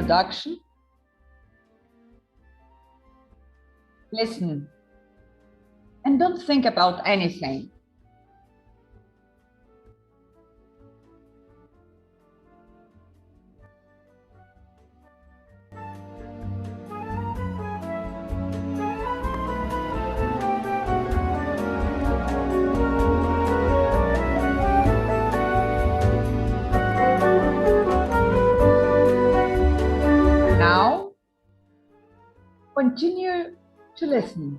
introduction. Listen and don't think about anything. Now, continue to listen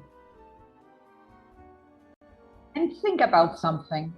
and think about something.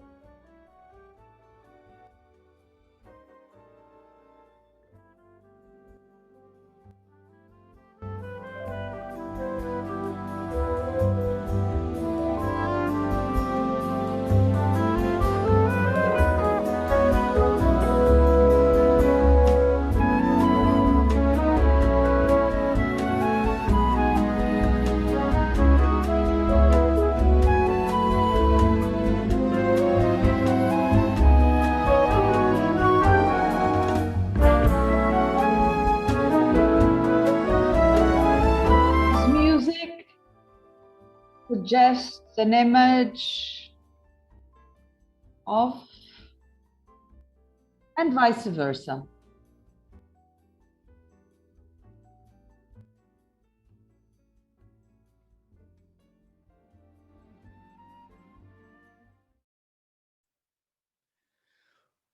Suggests an image of, and vice versa.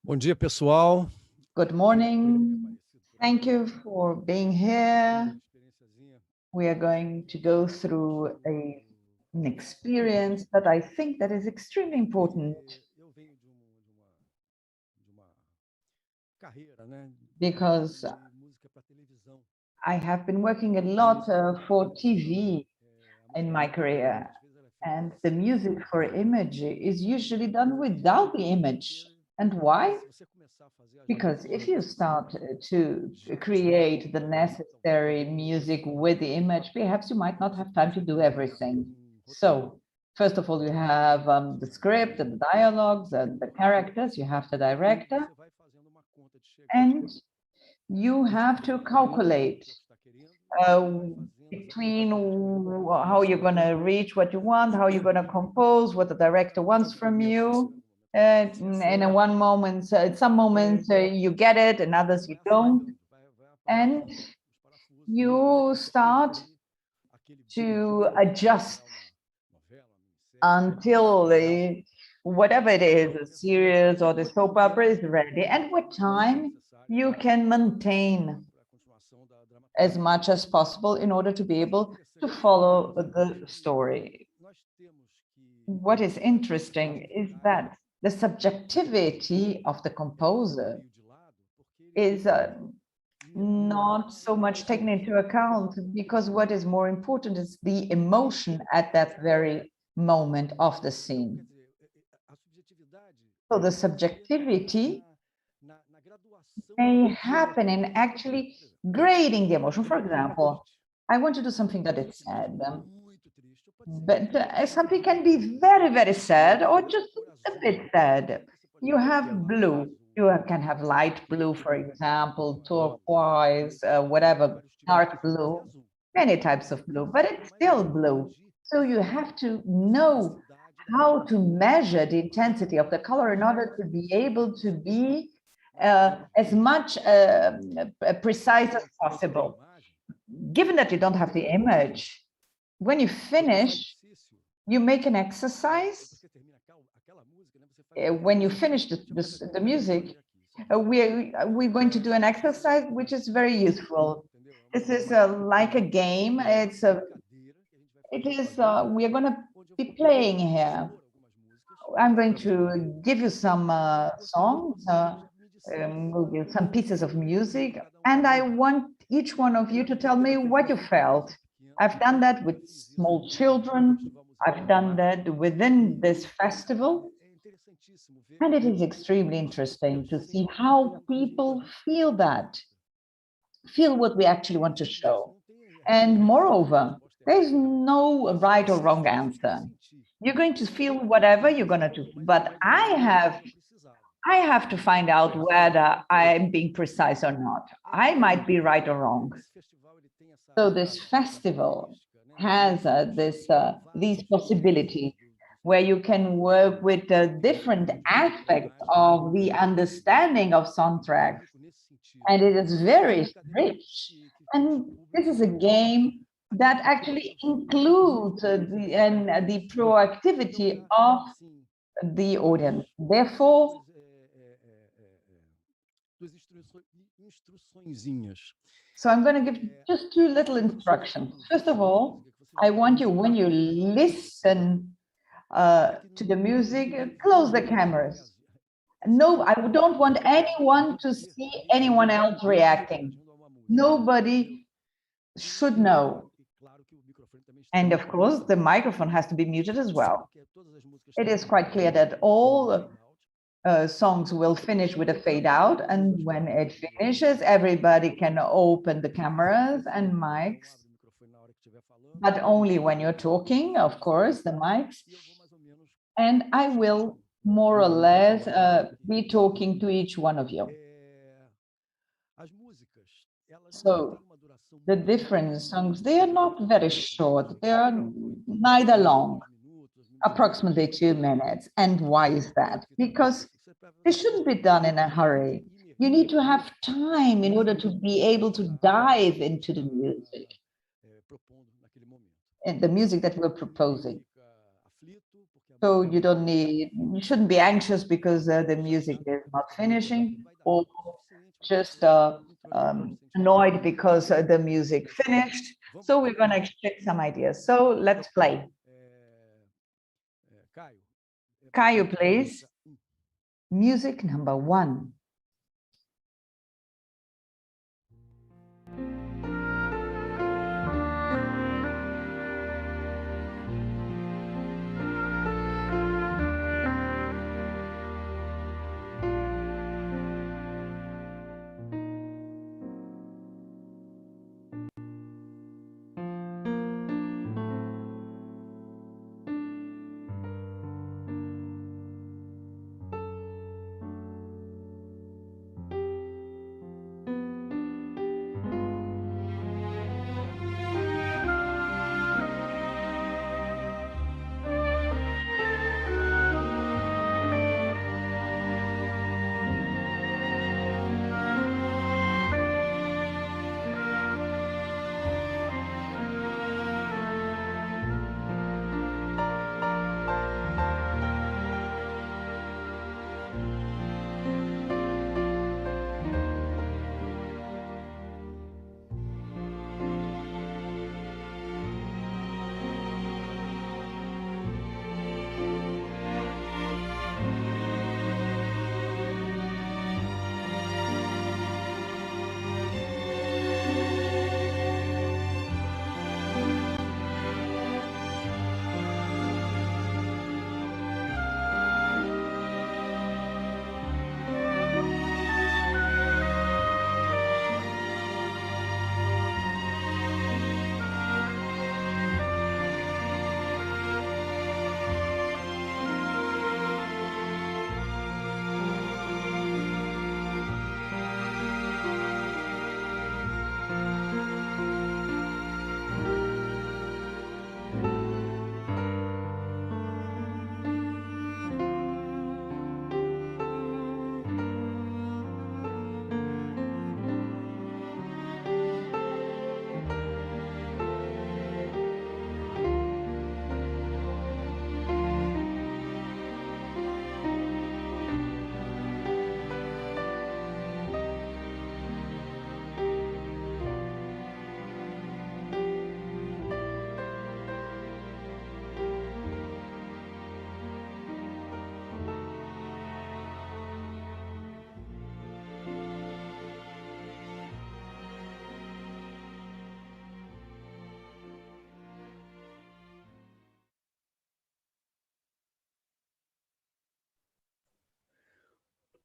Bom dia, pessoal. Good morning. Thank you for being here. We are going to go through an experience that I think that is extremely important, because I have been working a lot for TV in my career, and the music for image is usually done without the image. And why? Because if you start to create the necessary music with the image, perhaps you might not have time to do everything. So first of all, you have the script and the dialogues and the characters, you have the director, and you have to calculate between how you're going to reach what you want, how you're going to compose, what the director wants from you. And in one moment, some moments you get it, and others you don't. And you start to adjust until whatever it is, a series or the soap opera is ready. And with time, you can maintain as much as possible in order to be able to follow the story. What is interesting is that the subjectivity of the composer is not so much taken into account, because what is more important is the emotion at that very moment of the scene. So the subjectivity may happen in actually grading the emotion. For example, I want to do something that is sad, but something can be very, very sad or just a bit sad. You have blue. You can have light blue, for example, turquoise, whatever, dark blue, many types of blue, but it's still blue. So you have to know how to measure the intensity of the color in order to be able to be as much precise as possible. Given that you don't have the image, when you finish, you make an exercise. When you finish the music, we're going to do an exercise which is very useful. This is like a game. We are going to be playing here. I'm going to give you some songs, we'll give some pieces of music, and I want each one of you to tell me what you felt. I've done that with small children. I've done that within this festival. And it is extremely interesting to see how people feel what we actually want to show. And moreover, there's no right or wrong answer. You're going to feel whatever you're going to do. But I I have to find out whether I'm being precise or not. I might be right or wrong. So this festival has these possibilities where you can work with different aspects of the understanding of soundtracks, and it is very rich. And this is a game that actually includes the proactivity of the audience. Therefore, so I'm going to give just two little instructions. First of all, I want you, when you listen to the music, close the cameras. No, I don't want anyone to see anyone else reacting. Nobody should know. And of course, the microphone has to be muted as well. It is quite clear that all songs will finish with a fade out, and when it finishes, everybody can open the cameras and mics, but only when you're talking, of course, the mics. And I will more or less be talking to each one of you. So the different songs, they are not very short, they are neither long, approximately 2 minutes. And why is that? Because they shouldn't be done in a hurry. You need to have time in order to be able to dive into the music and the music that we're proposing. So you shouldn't be anxious because the music is not finishing, or just annoyed because the music finished. So we're going to exchange some ideas. So let's play. Caio, please. Music number 1.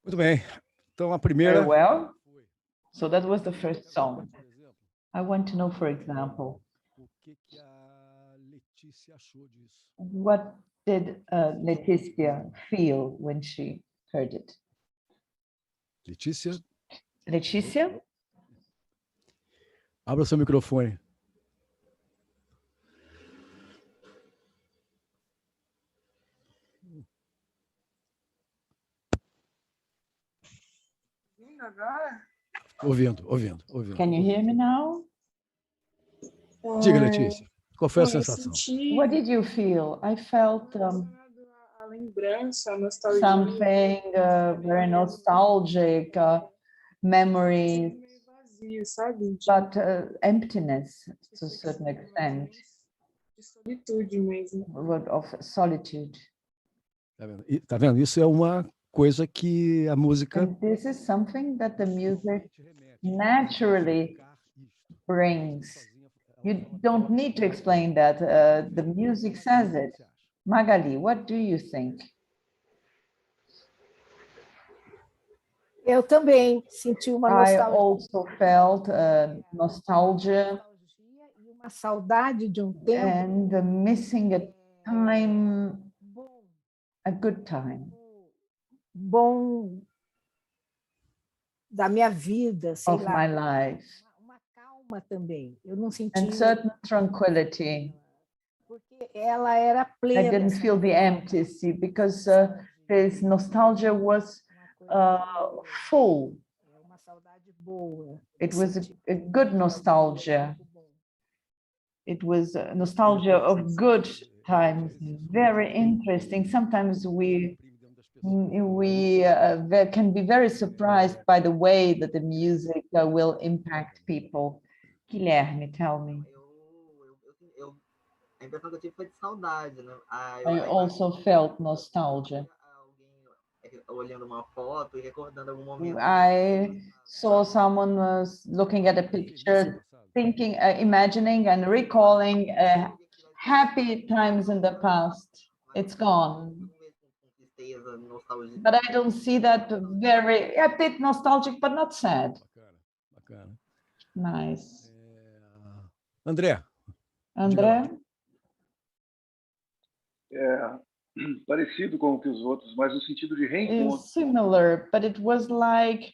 Muito bem. Então, a primeira... Very well. So that was the first song. I want to know, for example, what did Letícia feel when she heard it? Letícia, Letícia? abra seu microfone. Agora? Ouvindo. Can you hear me now? Diga, Letícia, qual foi a sensação? What did you feel? I felt A lembrança, a nostalgia. something very nostalgic, memories, Meio vazio, sabe? but emptiness to a certain extent, De solitude mesmo. of solitude. Tá vendo? Isso é uma coisa que a música And this is something that the music naturally brings. You don't need to explain that. The music says it. Magali, what do you think? Eu também senti uma I nostalgia. also felt nostalgia E uma saudade de um tempo and missing a time, bom, a good time bom da minha vida, sei of lá. my life, Uma calma também. Eu não senti and certain tranquility. porque ela era I plena. didn't feel the empty because this nostalgia was full. Uma saudade boa. It was a good nostalgia. It was a nostalgia of good times, very interesting. Sometimes we can be very surprised by the way that the music will impact people. Guilherme, tell me. A impressão que eu tive foi de saudade, né? I also felt nostalgia. Olhando uma foto e recordando algum momento. I saw someone was looking at a picture, thinking, imagining and recalling happy times in the past. It's gone. But I don't see that very, a bit nostalgic, but not sad. Bacana. Nice. André. André? Parecido com o que os outros, mas no sentido de reencontro. Is similar, but it was like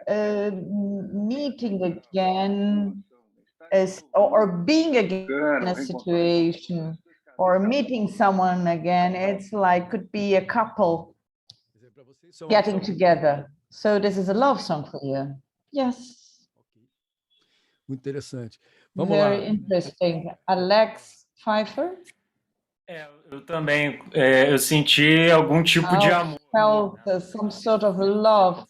meeting again, or being again in a situation, or meeting someone again. It's like could be a couple getting together. So this is a love song for you. Yes. Muito interessante. Vamos Very lá. interesting. Alex Pfeiffer? Eu também, eu senti algum tipo de amor. Felt some sort of love.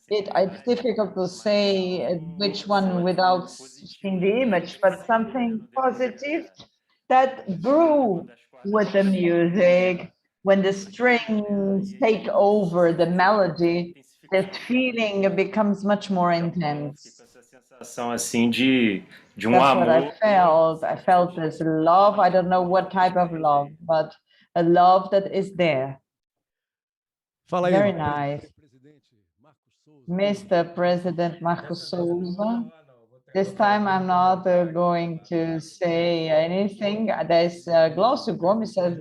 It's difficult to say which one without seeing the image, but something positive that grew with the music. When the strings take over the melody, the feeling becomes much more intense. Essa sensação assim de That's what I amor. felt. I felt this love. I don't know what type of love, but a love that is there. Fala aí, Very nice. Mr. President Marcos Souza. This time I'm not going to say anything. There's Glaucio Gomes says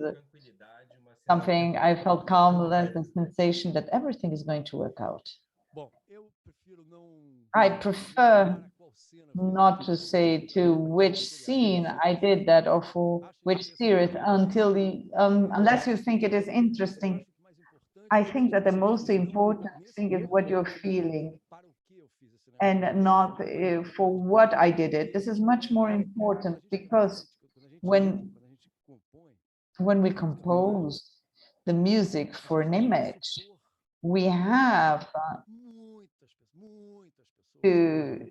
something. I felt calm, the sensation that everything is going to work out. I prefer not to say to which scene I did that or for which series until unless you think it is interesting. I think that the most important thing is what you're feeling and not for what I did it. This is much more important because when we compose the music for an image, we have to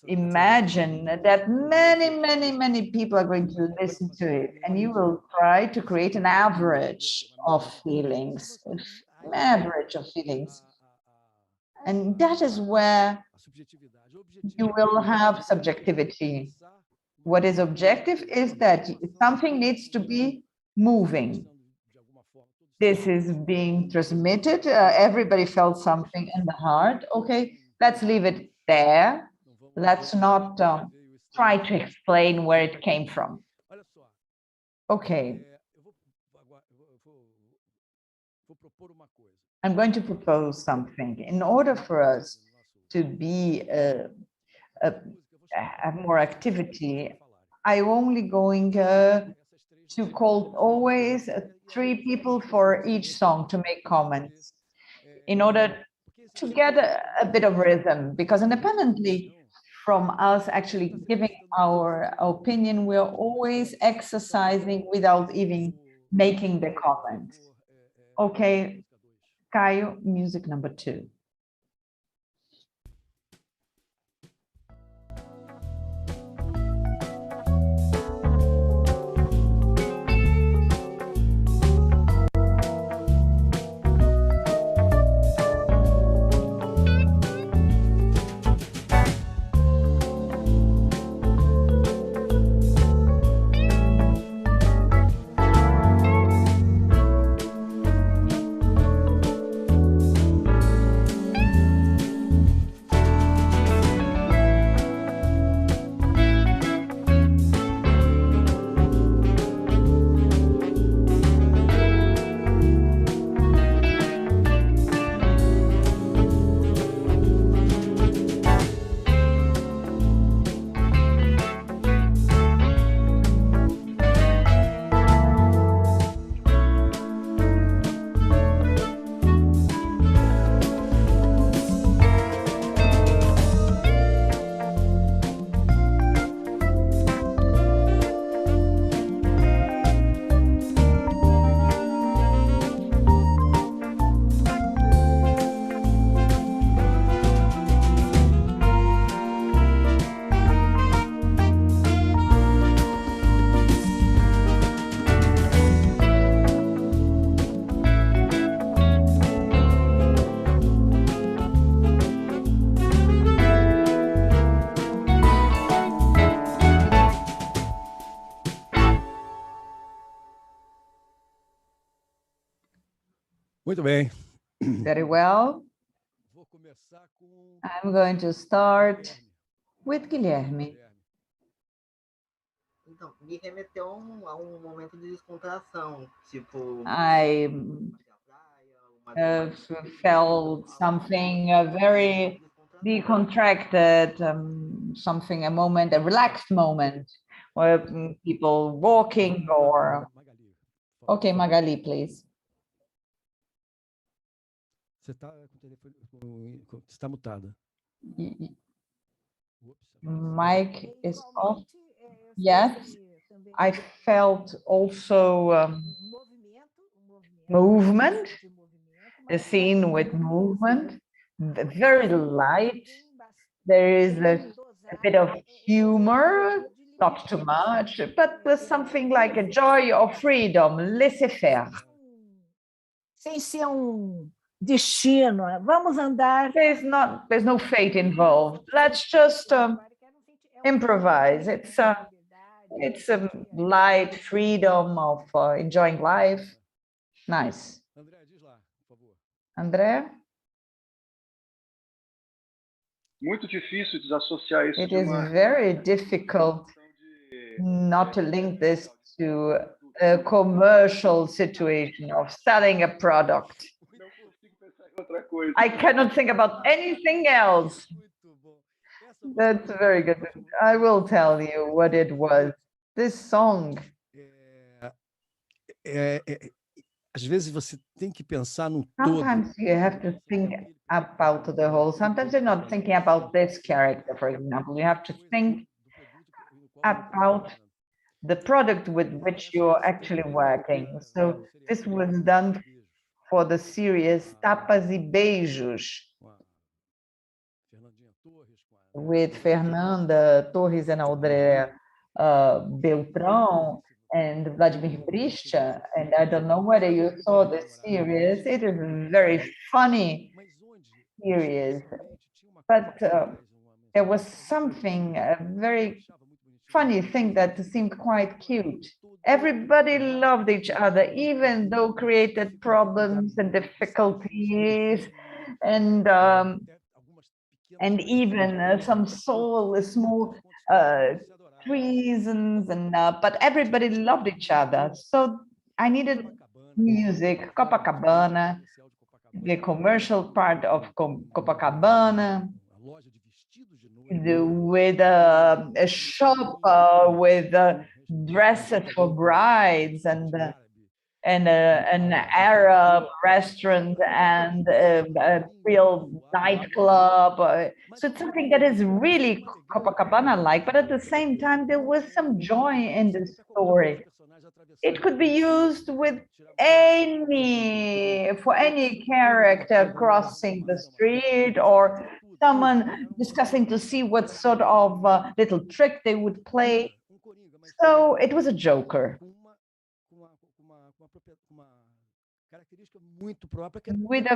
imagine that many people are going to listen to it, and you will try to create an average of feelings, and that is where you will have subjectivity. What is objective is that something needs to be moving. This is being transmitted. Everybody felt something in the heart. Okay, let's leave it there. Let's not try to explain where it came from. Okay. I'm going to propose something. In order for us to be have more activity, I'm only going to call always 3 people for each song to make comments in order to get a bit of rhythm, because independently from us actually giving our opinion, we're always exercising without even making the comment. Okay, Caio, music number 2. Muito bem. Very well. I'm going to start with Guilherme. Então, me remeteu a um momento de descontração, tipo... I felt something very decontracted, something, a relaxed moment, where people walking or... Okay, Magali, please. Você está mutada. Mic is off. Yes, I felt also movement, a scene with movement, very light. There is a bit of humor, not too much, but there's something like a joy of freedom, laissez-faire. Sem ser destino, vamos andar. There's no fate involved. Let's just improvise. It's a light freedom of enjoying life. Nice. André? Muito difícil desassociar isso It de is uma very difficult not to link this to a commercial situation of selling a product. não consigo pensar em outra coisa. I cannot think about anything else. That's very good. I will tell you what it was. This song. Às vezes você tem que pensar no todo. Sometimes you have to think about the whole. Sometimes you're not thinking about this character, for example. You have to think about the product with which you're actually working. So this was done for the series Tapas e Beijos with Fernanda Torres and Audrey Beltrão and Vladimir Brischa. And I don't know whether you saw this series. It is a very funny series, but there was something, a very funny thing that seemed quite cute. Everybody loved each other, even though created problems and difficulties, and even some small treasons, and but everybody loved each other. So I needed music, Copacabana, the commercial part of Copacabana, with a shop with dresses for brides, and an Arab restaurant, and a real nightclub. So it's something that is really Copacabana-like, but at the same time, there was some joy in the story. It could be used with for any character crossing the street, or someone discussing to see what sort of little trick they would play. So it was a joker. With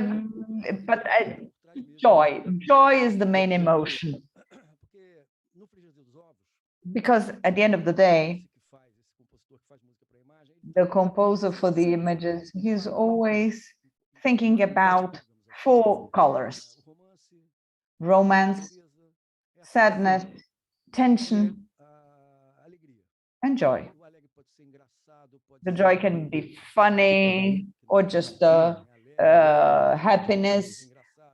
joy. Joy is the main emotion. Because at the end of the day, the composer for the images, he's always thinking about 4 colors: romance, sadness, tension, and joy. The joy can be funny, or just happiness,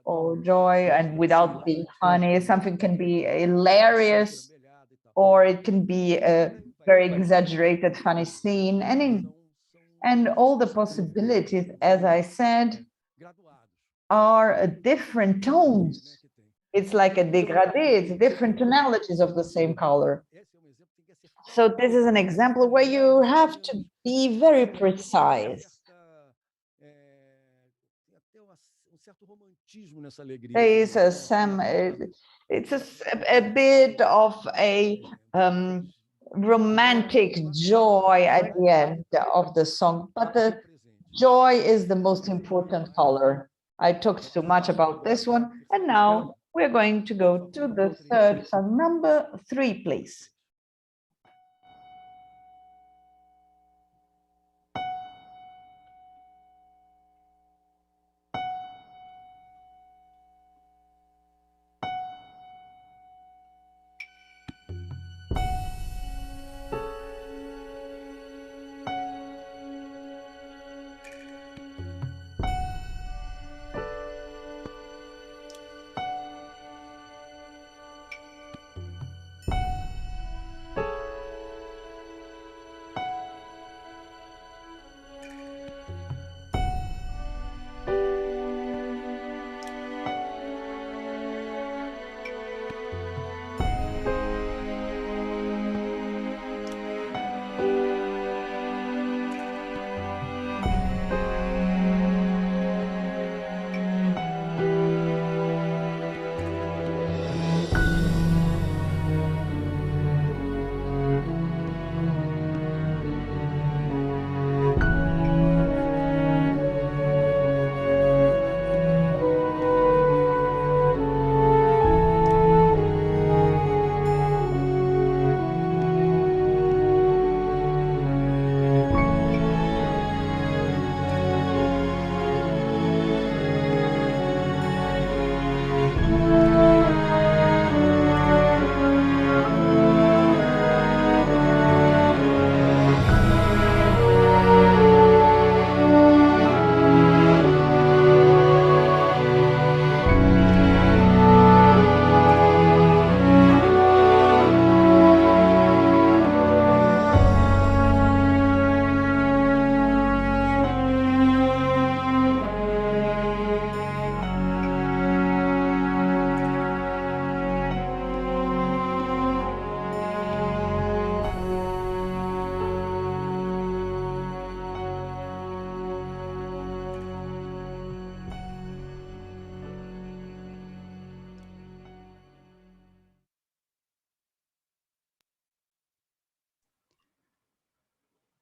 or joy and without being funny. Something can be hilarious, or it can be a very exaggerated funny scene, and all the possibilities, as I said, are different tones. It's like a dégradé, it's different tonalities of the same color. So this is an example where you have to be very precise. There is it's a bit of a romantic joy at the end of the song, but the joy is the most important color. I talked too much about this one, and now we're going to go to the third song, number 3, please.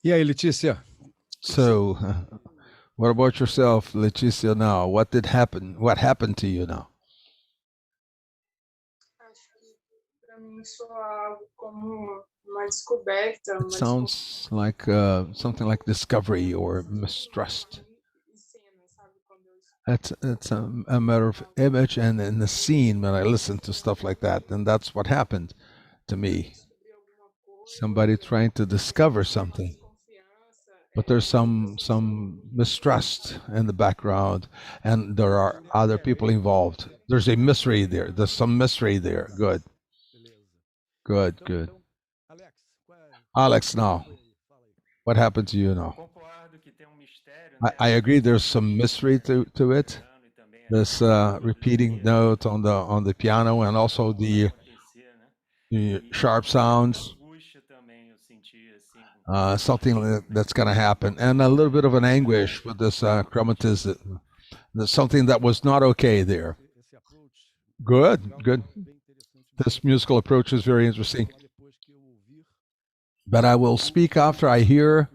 E aí, Letícia? So, what about yourself, Leticia, now? What did happen? What happened to you now? Acho que para mim soa algo como uma descoberta, It sounds like something like discovery or mistrust. It's a matter of image and in the scene when I listen to stuff like that, and that's what happened to me. Somebody trying to discover something. but there's some mistrust in the background, and there are other people involved. There's a mystery there. There's some mystery there. Good, good, good. Alex, now, what happened to you now? I agree. There's some mystery to it. This repeating note on the piano, and also the sharp sounds. Something that's going to happen, and a little bit of an anguish with this chromatism. There's something that was not okay there. Good, good. This musical approach is very interesting. But I will speak after I hear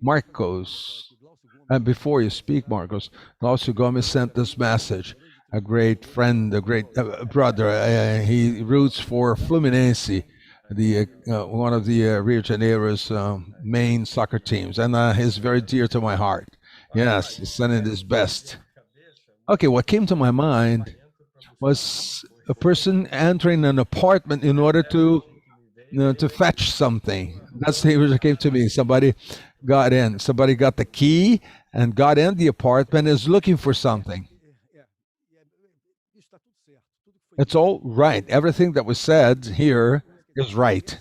Marcos. And before you speak, Marcos, Glaucio Gomes sent this message. A great friend, a great brother. He roots for Fluminense, the one of the Rio de Janeiro's main soccer teams, and he's very dear to my heart. Yes, he's sending his best. Okay, what came to my mind was a person entering an apartment in order to fetch something. That's what came to me. Somebody got in. Somebody got the key and got in the apartment, is looking for something. It's all right. Everything that was said here is right.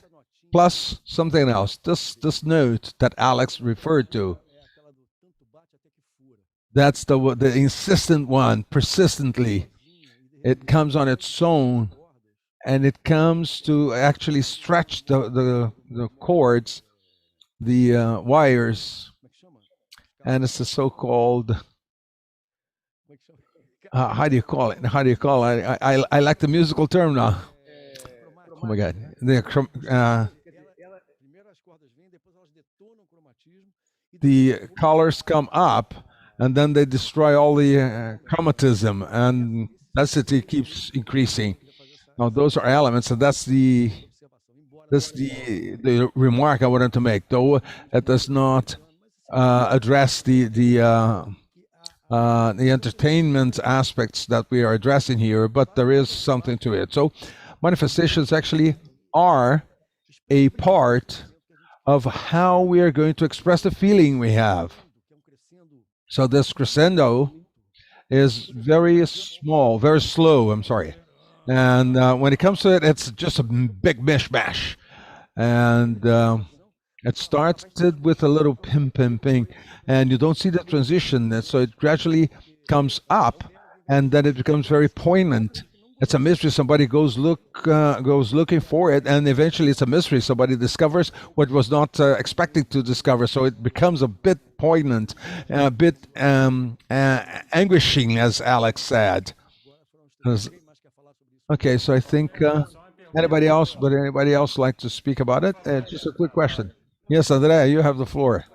Plus something else. This note that Alex referred to. That's the insistent one, persistently. It comes on its own, and it comes to actually stretch the cords, the wires, and it's the so-called how do you call it? How do you call it? I like the musical term now. Oh my God! The colors come up, and then they destroy all the chromatism, and density keeps increasing. Now those are elements, and that's the remark I wanted to make. Though it does not address the entertainment aspects that we are addressing here, but there is something to it. So manifestations actually are a part of how we are going to express the feeling we have. So this crescendo is very small, very slow, I'm sorry. And when it comes to it, it's just a big mishmash. And it started with a little pim, pim, ping, and you don't see the transition. So it gradually comes up, and then it becomes very poignant. It's a mystery. Somebody goes looking for it, and eventually it's a mystery. Somebody discovers what was not expecting to discover. So it becomes a bit poignant, a bit anguishing, as Alex said. Okay, so I think anybody else? Would anybody else like to speak about it? Just a quick question. Yes, Andrea, you have the floor.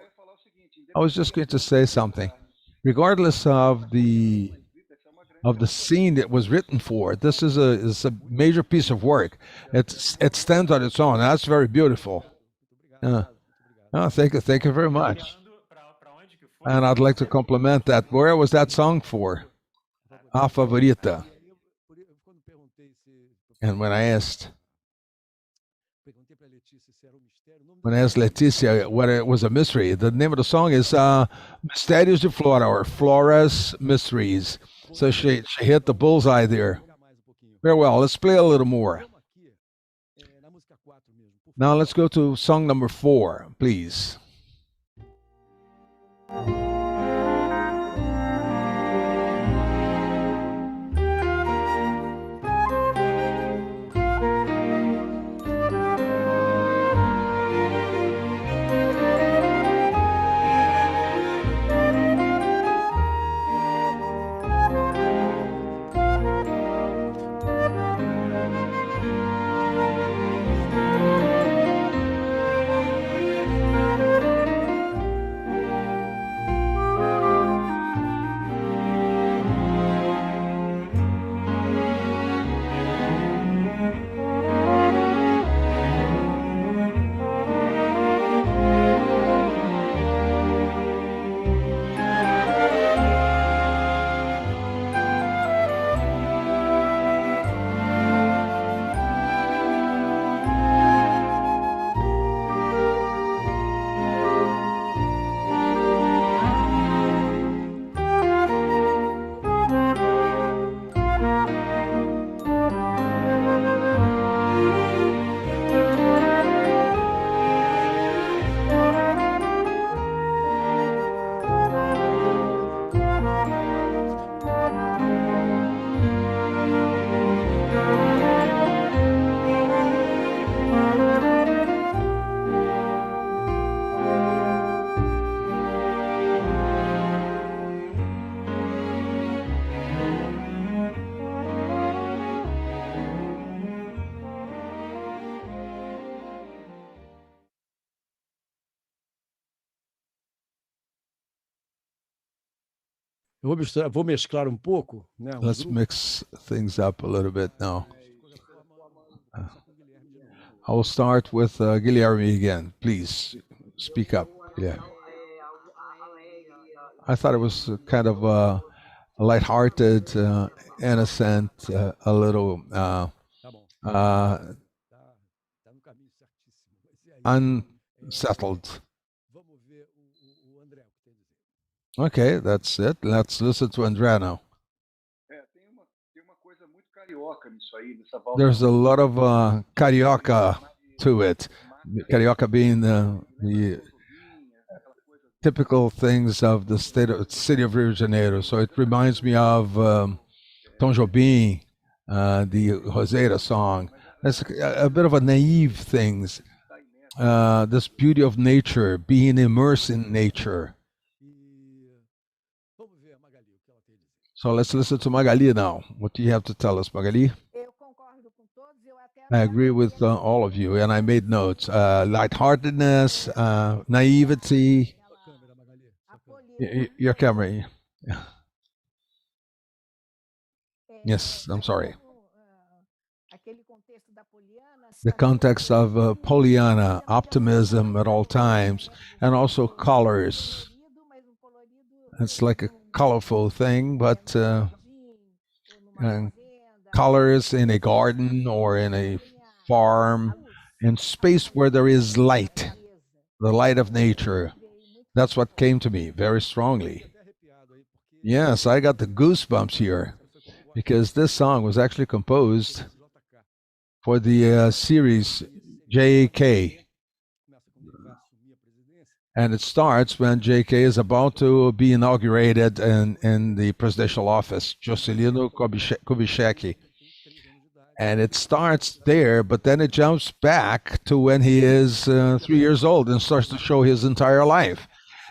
I was just going to say something. Regardless of the scene that was written for, this is a major piece of work. It stands on its own. That's very beautiful. Oh, thank you very much. And I'd like to compliment that. Where was that song for? A Favorita. And when I asked Leticia what it was a mystery, the name of the song is Mistérios de Flora, or Flora's Mysteries. So she hit the bullseye there. Very well, let's play a little more. Now let's go to song number 4, please. vou mesclar um pouco, né? Let's mix things up a little bit now. I will start with Guilherme again. Please speak up, Guilherme. I thought it was kind of a lighthearted, innocent, a little Tá bom. uh, Tá no caminho certíssimo. Mas e aí? unsettled. Vamos ver o André, o que tem a dizer. Okay, that's it. Let's listen to André now. Tem uma coisa muito carioca nisso aí, nessa volta. There's a lot of carioca to it. Carioca being the typical things of the city of Rio de Janeiro. So it reminds me of Tom Jobim, the Roseira song. It's a bit of a naive things. This beauty of nature, being immersed in nature. E vamos ver a Magali, o que ela tem a dizer. So let's listen to Magali now. What do you have to tell us, Magali? Eu concordo com todos, eu até I agree with all of you, and I made notes. Lightheartedness, naivety. Câmera, Magali. Sua câmera. Your camera. Yes, I'm sorry. Aquele contexto da Poliana, The context of Pollyanna, optimism at all times, and also colors. It's like a colorful thing, but and colors in a garden or in a farm, in space where there is light, the light of nature. That's what came to me very strongly. Até arrepiado aí, porque Yes, I got the goosebumps here because this song was actually composed JK for the series JK. começa quando ele vai assumir a presidência. And it starts when JK is about to be inaugurated in the presidential office, Juscelino Kubitschek. Tem 3 anos de idade. And it starts there, but then it jumps back to when he is 3 years old and starts to show his entire life.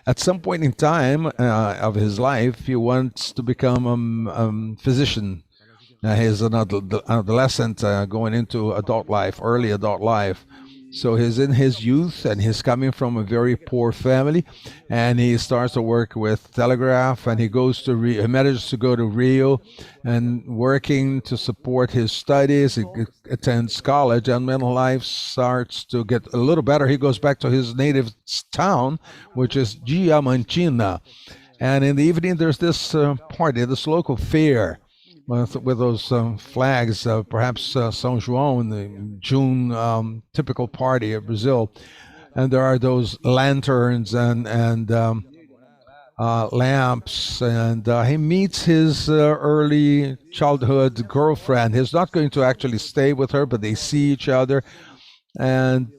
At some point in time of his life, he wants to become a physician. He's an adolescent going into adult life, early adult life. So he's in his youth and he's coming from a very poor family, and he starts to work with telegraph, and he goes to he manages to go to Rio and working to support his studies. He attends college, and when life starts to get a little better, he goes back to his native town, which is Diamantina. And in the evening, there's this party, this local fair, with those flags, perhaps São João, the June typical party of Brazil, and there are those lanterns and lamps, and he meets his early childhood girlfriend. He's not going to actually stay with her, but they see each other, and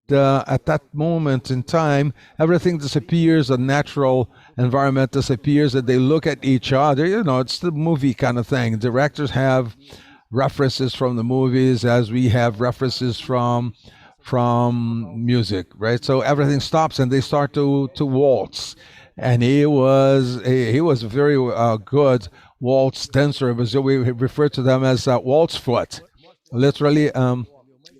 at that moment in time, everything disappears, the natural environment disappears, and they look at each other. You know, it's the movie kind of thing. Directors have references from the movies as we have references from music, right? So everything stops and they start to waltz. And he was a very good waltz dancer. So we refer to them as waltz foot, literally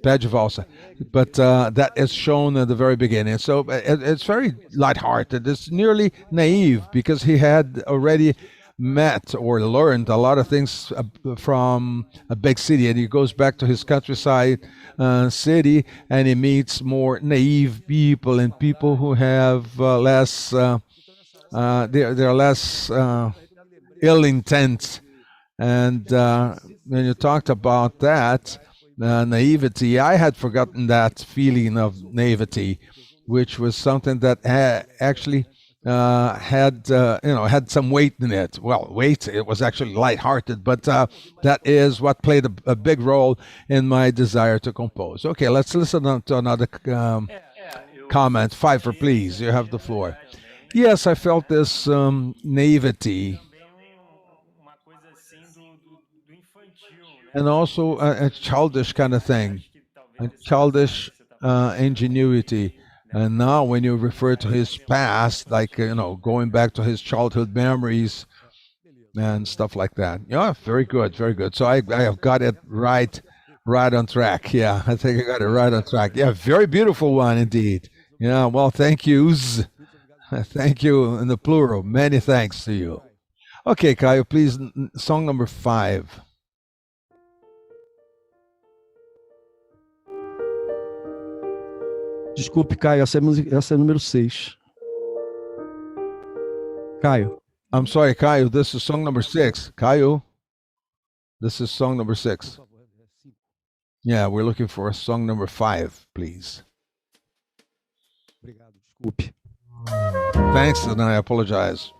pé de valsa. But that is shown at the very beginning. So it's very lighthearted. It's nearly naive because he had already met or learned a lot of things from a big city, and he goes back to his countryside city, and he meets more naive people and people who have less they're less ill intent. And when you talked about that naivety, I had forgotten that feeling of naivety, which was something that actually had some weight in it. Well, weight, it was actually lighthearted, but that is what played a big role in my desire to compose. Okay, let's listen to another comment. Pfeiffer, please, you have the floor. Yes, I felt this naivety and also a childish kind of thing, a childish ingenuity. And now when you refer to his past, like, going back to his childhood memories and stuff like that. Yeah, very good, very good. So I have got it right on track. Yeah, I think I got it right on track. Yeah, very beautiful one indeed. Yeah, well, thank yous. Thank you in the plural. Many thanks to you. Okay, Caio, please, song number 5. Desculpe, Caio, essa é número 6. Caio. I'm sorry, Caio, this is song number 6. Caio, this is song number 6. Yeah, we're looking for song number 5, please. Obrigado, desculpe. Thanks, and I apologize.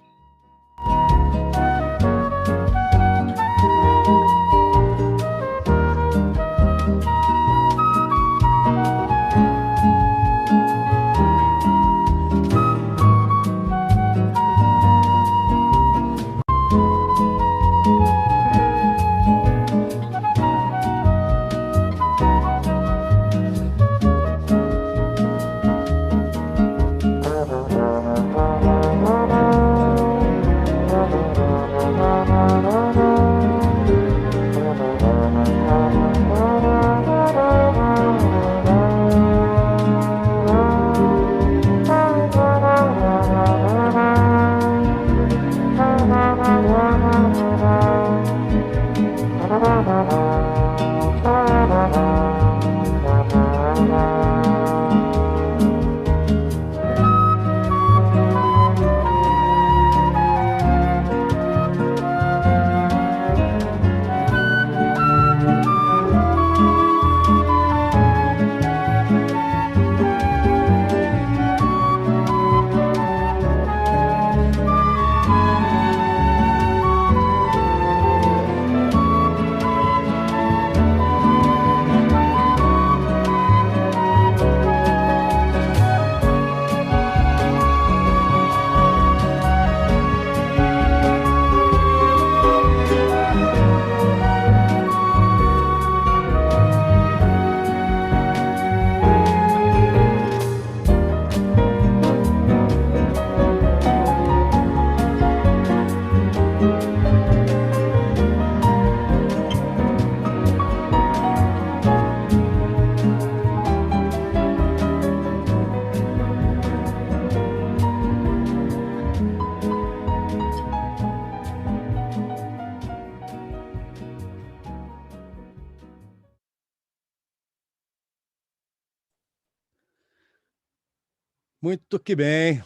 Muito que bem.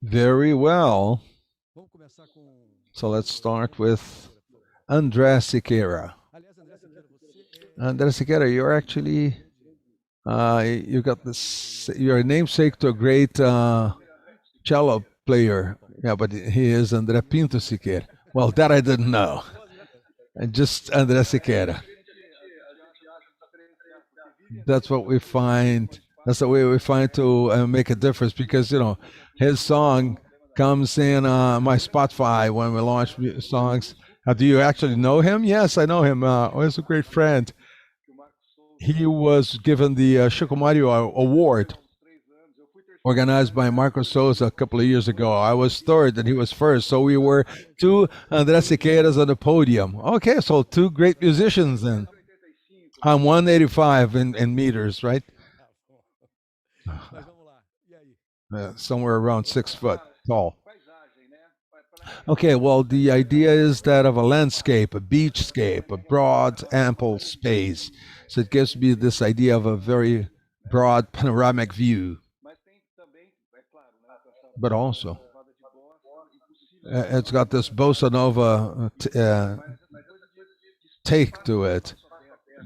Very well. So let's start with André Siqueira. André Siqueira, you're actually, you got this, you're a namesake to a great cello player. Yeah, but he is André Pinto Siqueira. Well, that I didn't know. And just André Siqueira. That's what we find. That's the way we find to make a difference, because, you know, his song comes in my Spotify when we launch songs. Do you actually know him? Yes, I know him. He's a great friend. He was given the Chico Mario Award, organized by Marco Souza a couple of years ago. I was third and he was first. So we were two André Siqueiras on the podium. Okay, so two great musicians then. I'm 185 in meters, right? Somewhere around 6 foot tall. Okay, well, the idea is that of a landscape, a beachscape, a broad, ample space. So it gives me this idea of a very broad panoramic view. But also, it's got this bossa nova take to it.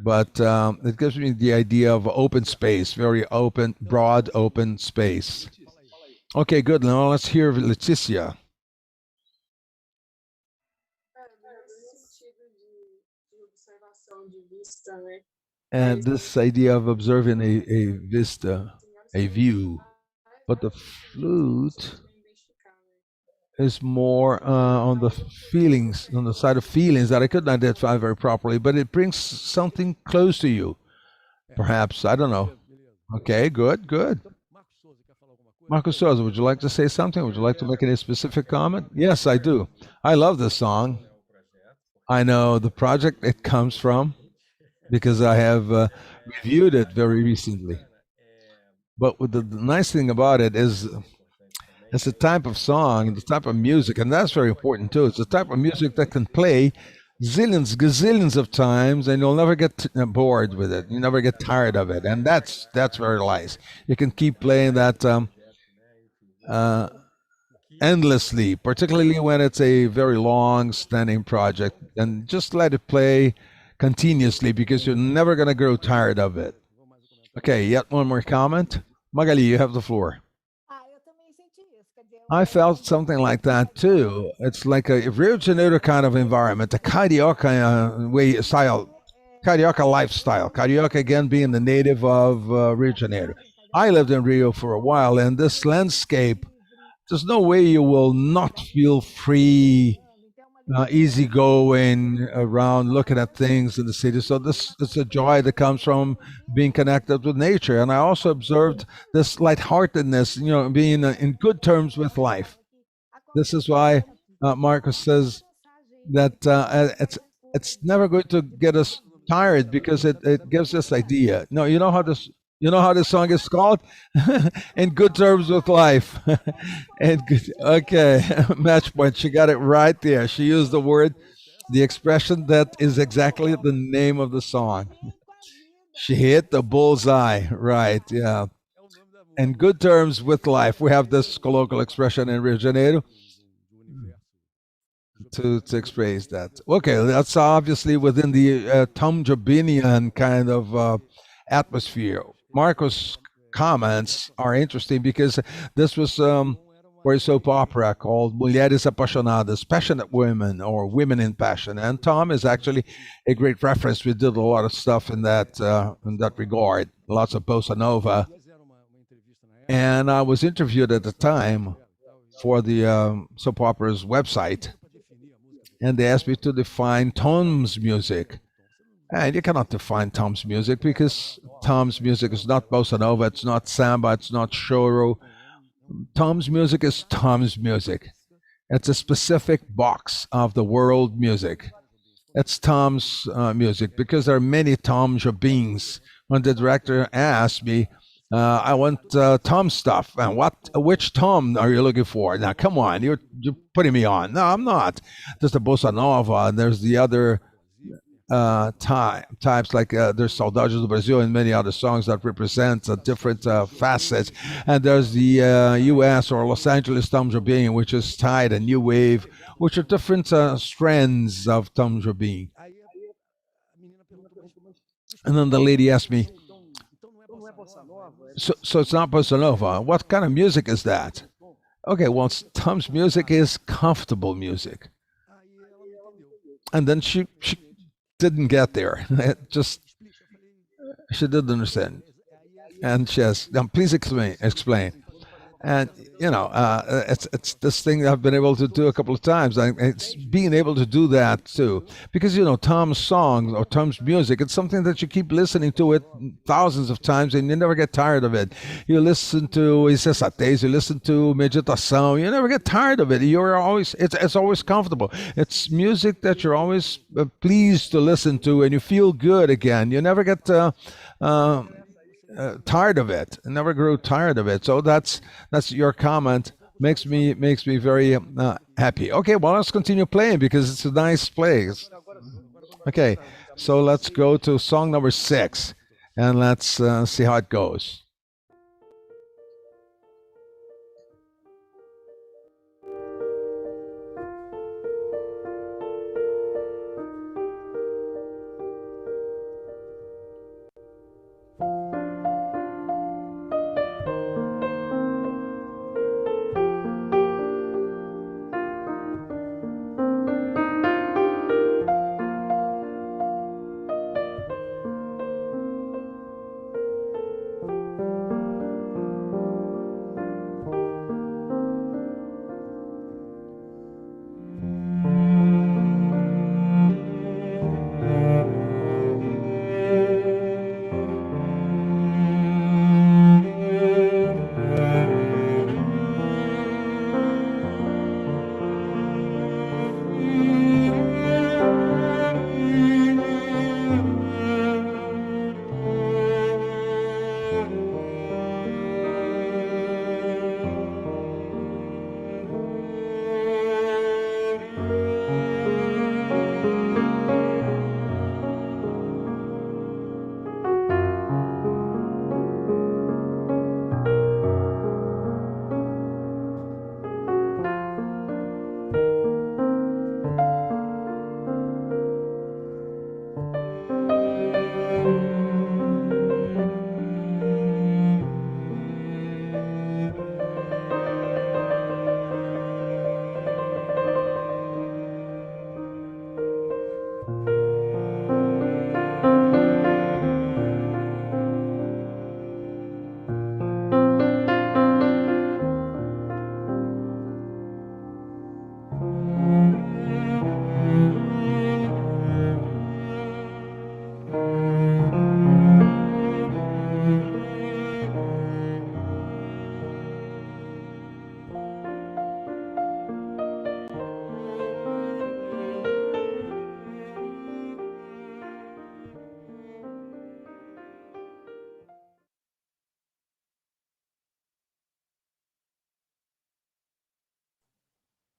But it gives me the idea of open space, very open, broad, open space. Okay, good. Now let's hear Leticia. And this idea of observing a vista, a view. But the flute is more on the feelings, on the side of feelings that I couldn't identify very properly, but it brings something close to you. Perhaps, I don't know. Okay, good, good. Marco Souza, would you like to say something? Would you like to make any specific comment? Yes, I do. I love this song. I know the project it comes from because I have reviewed it very recently. But the nice thing about it is It's the type of song, the type of music, and that's very important too. It's the type of music that can play zillions, gazillions of times, and you'll never get bored with it. You never get tired of it, and that's very nice. You can keep playing that uh, endlessly, particularly when it's a very long-standing project, and just let it play continuously because you're never gonna grow tired of it. Okay, yet one more comment. Magali, you have the floor. Eu também senti isso. Quer dizer, I felt something like that too. It's like a Rio de Janeiro kind of environment, a carioca way style, carioca lifestyle. Carioca again being the native of Rio de Janeiro. I lived in Rio for a while, and this landscape, there's no way you will not feel free, easygoing around, looking at things in the city. So this is a joy that comes from being connected with nature. And I also observed this lightheartedness, being in good terms with life. This is why Marcus says that it's never going to get us tired because it gives us idea. No, you know how this song is called? In good terms with life. And good, okay, match point. She got it right there. She used the expression that is exactly the name of the song. She hit the bullseye, right? Yeah. In good terms with life. We have this colloquial expression in Rio de Janeiro to express that. Okay, that's obviously within the Tom Jobinian kind of atmosphere. Marco's comments are interesting because this was for a soap opera called Mulheres Apaixonadas, Passionate Women or Women in Passion. And Tom is actually a great reference. We did a lot of stuff in that regard, lots of bossa nova. And I was interviewed at the time for the soap opera's website, and they asked me to define Tom's music. And you cannot define Tom's music because Tom's music is not bossa nova, it's not samba, it's not choro. Tom's music is Tom's music. It's a specific box of the world music. It's Tom's music because there are many Tom Jobins. When the director asked me, I want Tom stuff, and which Tom are you looking for? Now, come on, you're putting me on. No, I'm not. There's the bossa nova, and there's the other types like there's Saudades do Brasil and many other songs that represent different facets. And there's the U.S. or Los Angeles Tom Jobim, which is tied and new wave, which are different strands of Tom Jobim. And then the lady asked me, so it's not bossa nova. What kind of music is that? Okay, well, Tom's music is comfortable music. And then she didn't get there. She didn't understand. And she says, please explain. And it's this thing I've been able to do a couple of times. It's being able to do that too, because Tom's songs or Tom's music, it's something that you keep listening to it thousands of times and you never get tired of it. You listen to Incessates, you listen to Meditação, you never get tired of it. It's always comfortable. It's music that you're always pleased to listen to, and you feel good again. You never get tired of it. I never grew tired of it. So that's your comment. Makes me very happy. Okay, well, let's continue playing because it's a nice place. Okay, so let's go to song number 6 and let's see how it goes.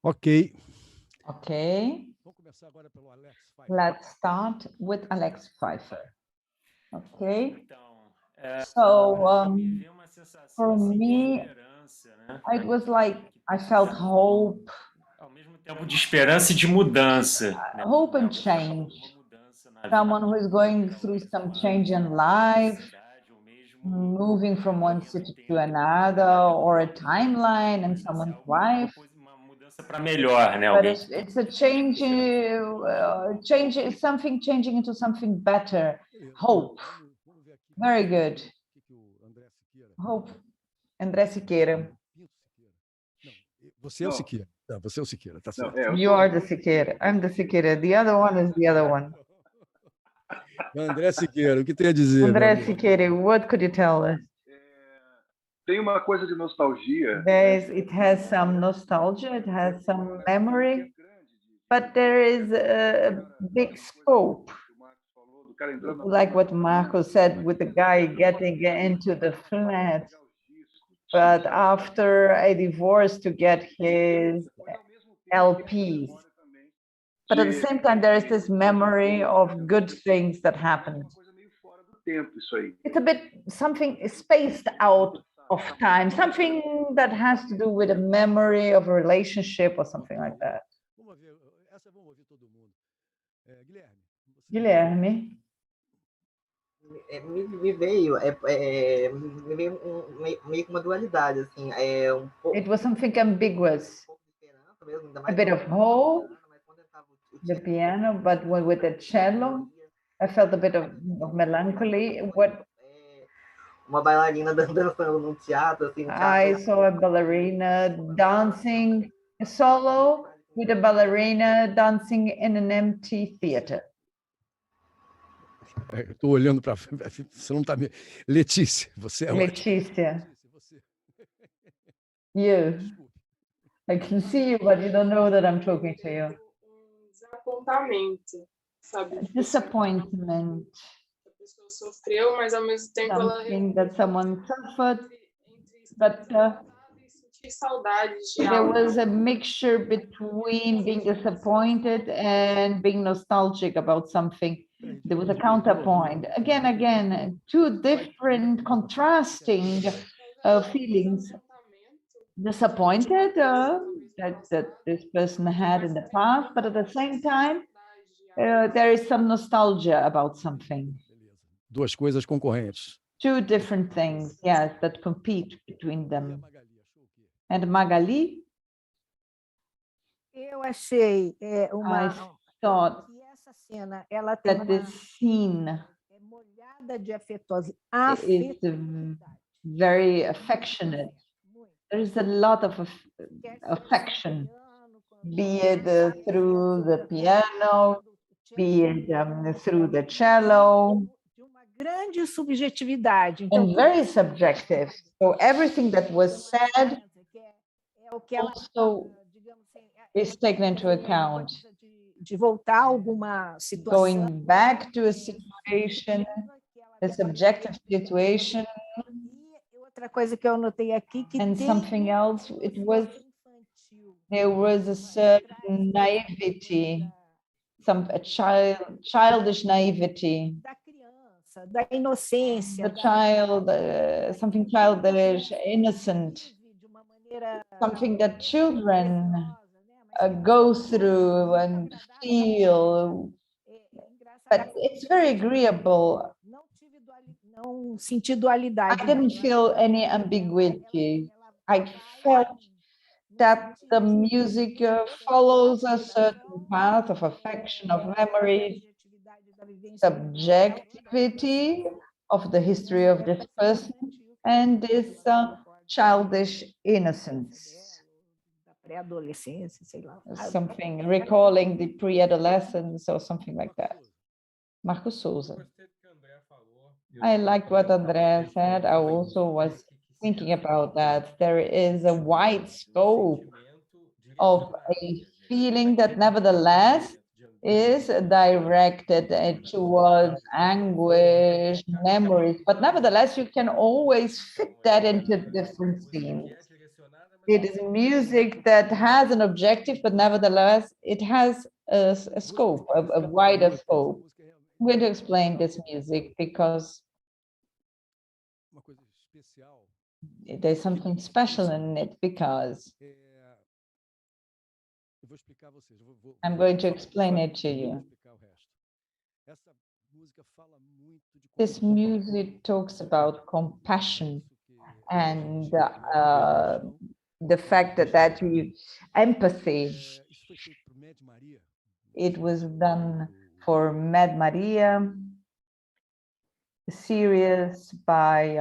Ok. Okay, Vamos começar agora pelo Alex Pfeiffer. let's start with Alex Pfeiffer. Okay, Então, so me veio uma sensação for assim, de me, esperança, né? it was like I felt hope, Ao mesmo tempo de esperança e de mudança, né? hope and Alguém que passou por change. uma mudança na vida, Someone who is going through some change in life, cidade, ou mesmo moving from one city to another, or a timeline in someone's life. uma mudança para melhor, né? But Alguém it's a change, something changing into something better. Hope. Vamos ver aqui Very good. o que o André Siqueira. Hope. André Siqueira. Pinto Siqueira. Não, você é o Não. Siqueira. Tá, você é o Siqueira, tá Não, certo. eu You sou- are the Siqueira. I'm the Siqueira. The other one is the other one. André Siqueira, o que tem a dizer? meu André amigo? Siqueira, what could you tell us? Tem uma coisa de nostalgia. It has some nostalgia, it has some memory, but there is a big scope, Do cara entrando na- like what Marco said, with the guy getting into the flat, but after a divorce to get his LPs. But at the same time, there is this memory of good things that happened. Uma coisa meio fora do tempo isso aí. It's a bit something spaced out of time, something that has to do with a memory of a relationship or something like that. Vamos ver, essa vamos ouvir todo mundo. Guilherme. você- Guilherme, Me veio, me veio meio que uma dualidade, assim, um pouco it was something ambiguous, de esperança mesmo, ainda a mais bit of hope, mas quando eu tava the piano, but with the cello, I felt a bit of melancholy. What uma bailarina dançando num teatro, assim, no I teatro. saw a ballerina dancing a solo with a ballerina dancing in an empty theater. Eu estou olhando para frente, você não está me... Letícia, você é ótima. Letícia, Você... you. Desculpe. I can see you, but you don't know that I'm talking to you. Desapontamento, sabe? Disappointment, A pessoa sofreu, mas ao mesmo tempo ela something that someone suffered, entre but e sentir saudades de there algo. was a mixture between being disappointed and being nostalgic about something. There was a counterpoint. Again, two different contrasting feelings. Disappointed that this person had in the past, but at the same time, there is some nostalgia about something. Beleza. Duas coisas concorrentes. Two different things, yes, that compete between E a them. Magali achou o quê? And Magali, Eu achei I thought que essa cena ela tem that uma this scene molhada de afetosa, is very affectionate. There's a lot of affection, be it through the piano, be it through the cello, de uma grande subjetividade. Então, and very subjective. So everything that was said é o que ela, also digamos assim, is taken into account. de voltar a alguma situação. Going back to a situation, a subjective situation, E outra coisa que eu notei aqui que and tem something else, there was a certain naivety, childish naivety, da criança, da inocência, the child, something childish, innocent, de uma maneira something that children go through and feel. But it's very agreeable. não senti dualidade. I didn't feel any ambiguity. I felt that the music follows a certain path of affection, of memory, subjectivity of the history of this person, and this childish innocence. Pré-adolescência, sei lá. Something recalling the pre-adolescence or something like that. Marco Souza. I liked what Andrea said. I also was thinking about that. There is a wide scope of a feeling that nevertheless is directed towards anguish, memories, but nevertheless, you can always fit that into different scenes. It is music that has an objective, but nevertheless, it has a scope, a wider scope. I'm going to explain this music because uma coisa especial. there's something special in it, because Eu vou explicar a vocês. I'm going to explain it to you. Explicar o resto. Essa música fala muito de This music talks about compassion and the fact that you empathy. Isso foi feito por Med Maria. It was done for Med Maria, series by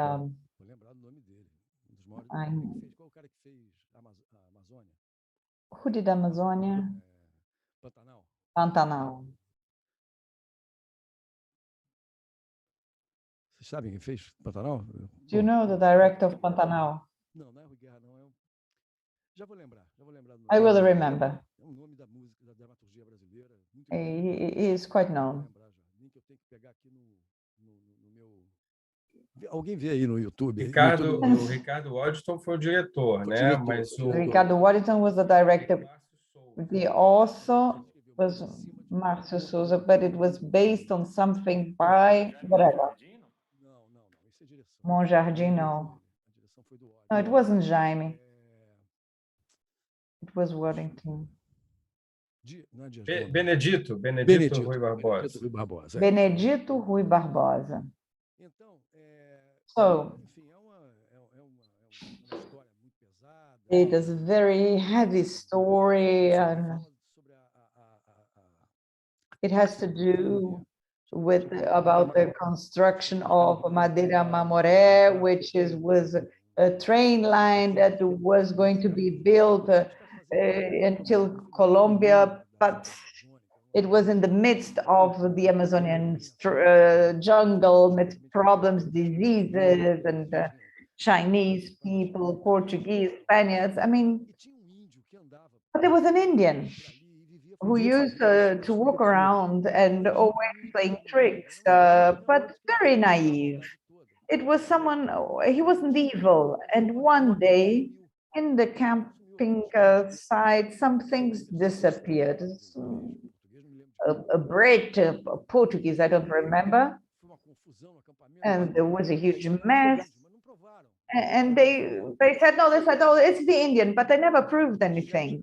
Vou lembrar do nome dele. Dos maiores. Qual o cara que fez a Amazônia? who did Amazonia? Pantanal. Pantanal. Vocês sabem quem fez Pantanal? Do you know the director of Pantanal? Não, não é Rui Guerra, não. Já vou lembrar. Já vou lembrar do nome. I will remember. É um nome da música, da dramaturgia brasileira. Muito He is quite known. Nem que eu tenho que pegar aqui no meu. Alguém vê aí no YouTube? Ricardo, o Ricardo Waddington foi o diretor, né? Mas o Ricardo Waddington was the director. The author was Márcio Souza, but it was based on something by whatever. Monjardim, no. No, it wasn't Jaime. It was Waddington. Benedito Rui Barbosa. Rui Barbosa. Benedito Rui Barbosa. Então, So, enfim, é uma história muito pesada. it is a very heavy story, and it has to do with about the construction of Madeira Mamoré, which was a train line that was going to be built until Colombia, but it was in the midst of the Amazonian jungle with problems, diseases, and Chinese people, Portuguese, Spaniards. I mean, but there was an Indian who used to walk around and always playing tricks, but very naive. It was someone, he wasn't evil. And one day in the camping site, some things disappeared. A Brit, a Portuguese, I don't remember. And there was a huge mess. And they said, no, they said, oh, it's the Indian, but they never proved anything.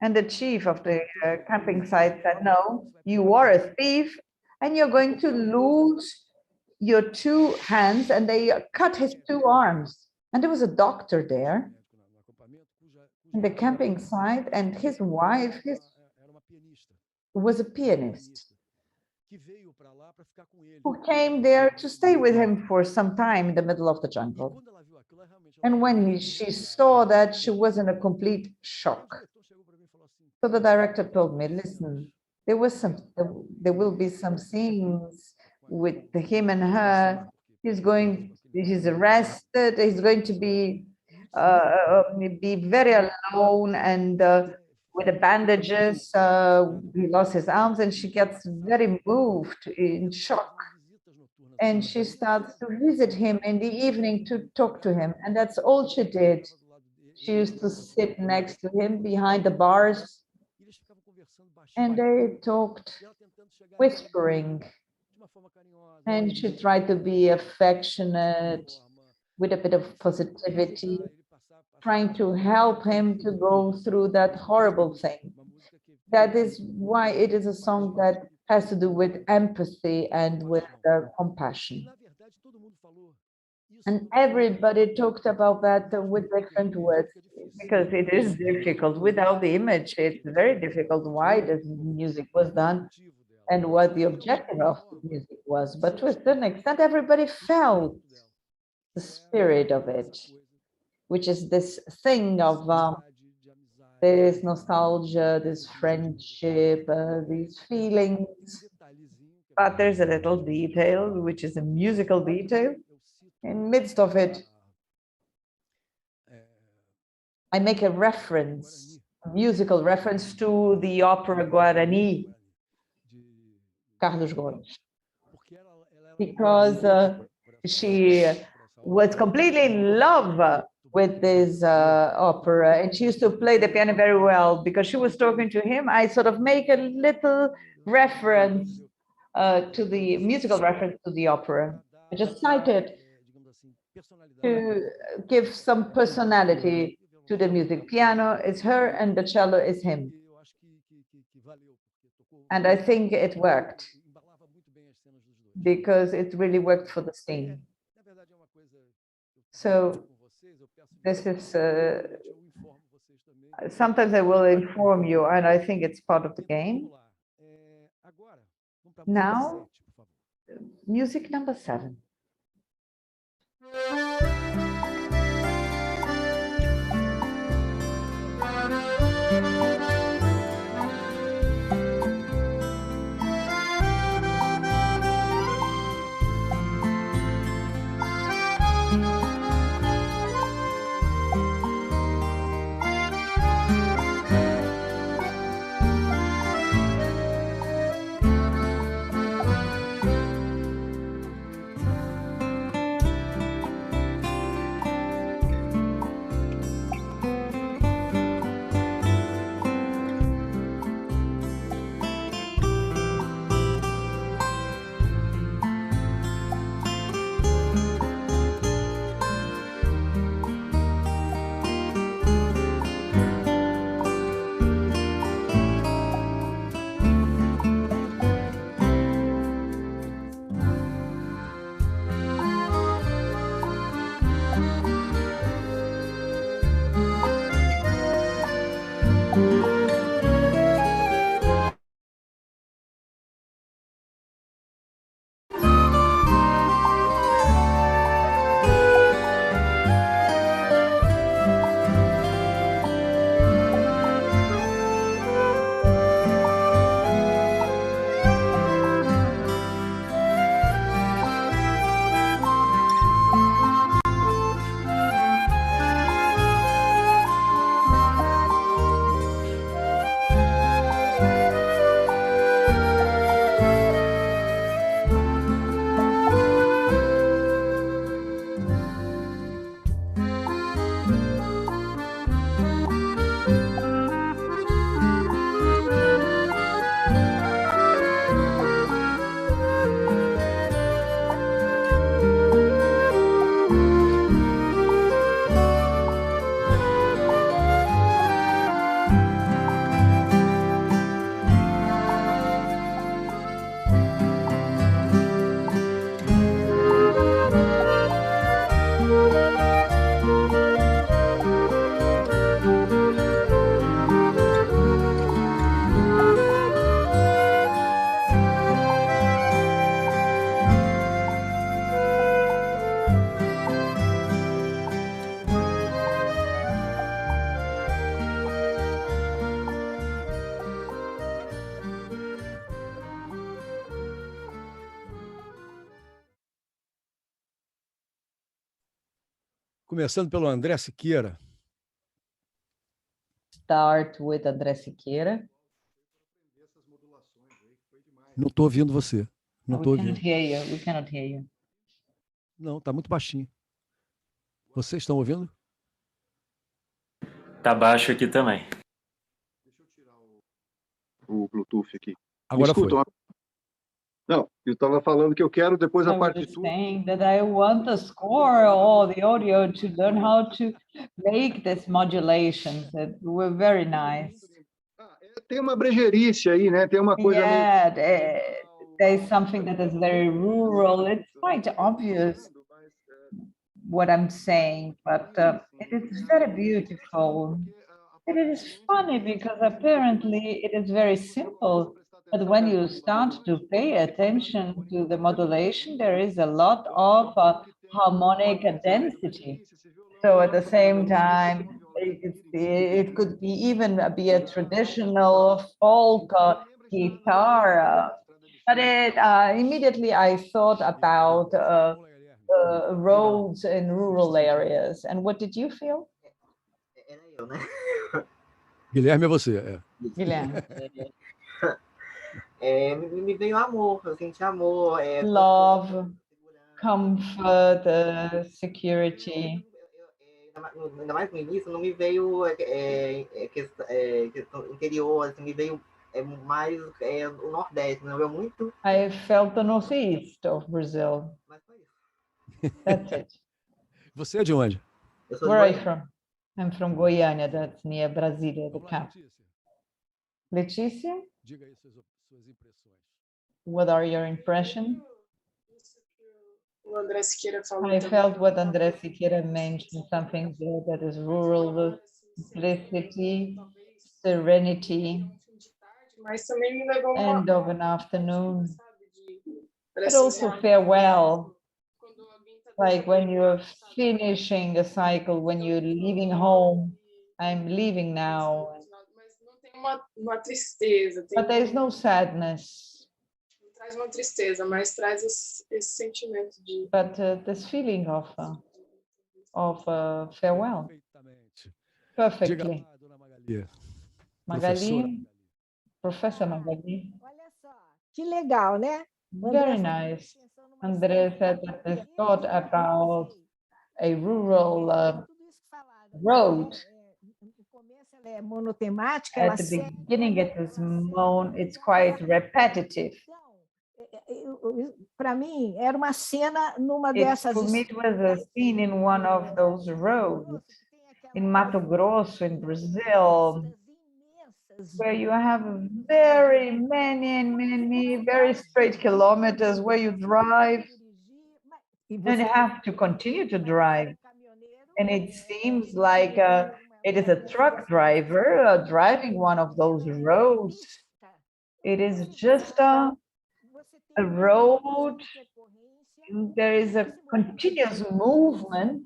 And the chief of the camping site said, no, you are a thief and you're going to lose your 2 hands. And they cut his 2 arms. And there was a doctor there in the camping site, and his wife was a pianist who came there to stay with him for some time in the middle of the jungle. And when she saw that, she was in a complete shock. So the director told me, listen, there will be some scenes with him and her. He's arrested, he's going to be very alone, and with the bandages, he lost his arms, and she gets very moved, in shock. And she starts to visit him in the evening to talk to him. And that's all she did. She used to sit next to him behind the bars, and they talked whispering. And she tried to be affectionate with a bit of positivity, trying to help him to go through that horrible thing. That is why it is a song that has to do with empathy and with compassion. And everybody talked about that with different words, because it is difficult. Without the image, it's very difficult why the music was done and what the objective of the music was. But to a certain extent, everybody felt the spirit of it, which is this thing of this nostalgia, this friendship, these feelings. But there's a little detail, which is a musical detail. In midst of it, I make a reference, a musical reference to the opera Guarani, Carlos Gomes, because she was completely in love with this opera, and she used to play the piano very well. Because she was talking to him, I sort of make a little reference to the musical reference to the opera. I just cite it to give some personality to the music. Piano is her and the cello is him. And I think it worked because it really worked for the scene. So this is, sometimes I will inform you, and I think it's part of the game. Now, music number 7. Começando pelo André Siqueira. Start with André Siqueira. Não estou ouvindo você. Não estou ouvindo. We cannot hear you. Não, está muito baixinho. Vocês estão ouvindo? Tá baixo aqui também. Deixa eu tirar o Bluetooth aqui. Agora foi. Não, eu estava falando que eu quero depois a I was just partitura. saying that I want the score or the audio to learn how to make this modulations that were very nice. Tem uma brejerice aí, né? Tem uma coisa Yeah, there's something that is very rural. It's quite obvious what I'm saying, but it is very beautiful. And it is funny because apparently it is very simple, but when you start to pay attention to the modulation, there is a lot of harmonic density. So at the same time, it could be even be a traditional folk guitar, but immediately I thought about roads in rural areas. And what did you feel? Era eu, né? Guilherme é você. Guilherme. Me veio amor, eu senti amor. Love, comfort, security. Na ainda mais no início, não me veio questão interior, assim, me veio mais o Nordeste, não veio muito. I felt the northeast of Brazil. Mas foi isso. That's it. Você é de onde? Eu sou Where de are you Goiânia. from? I'm from Goiânia, that's near Brasilia, the Vamos lá, capital. Letícia. Letícia, Diga aí suas impressões. what are your impressions? Isso que o André Siqueira falou I também. felt what André Siqueira mentioned, something there that is rural, simplicity, serenity, Mas também me levou uma end of an afternoon, sabe, but also farewell, quando alguém tá like when you're finishing a cycle, when you're leaving home, I'm leaving now, mas não tem uma tristeza, but there's no sadness, não traz uma tristeza, mas traz esse sentimento de but this feeling of farewell, Perfeitamente. Diga perfectly. lá, dona Magali. Magali, Professor Magali, Olha só, que legal, né? O very André falou nice. atenção numa André série said de that they coisas, thought e eu about pensei, a rural tudo isso que falaram, né? road. No começo ela é monotemática, At ela the segue, beginning, it was it's quite repetitive. para mim, era uma cena numa It, dessas for me, it was a scene in one of those roads in Mato Grosso, in Brazil, where you have very many very straight kilometers where you drive and have to continue to drive. And it seems like it is a truck driver driving one of those roads. It is just a road. There is a continuous movement.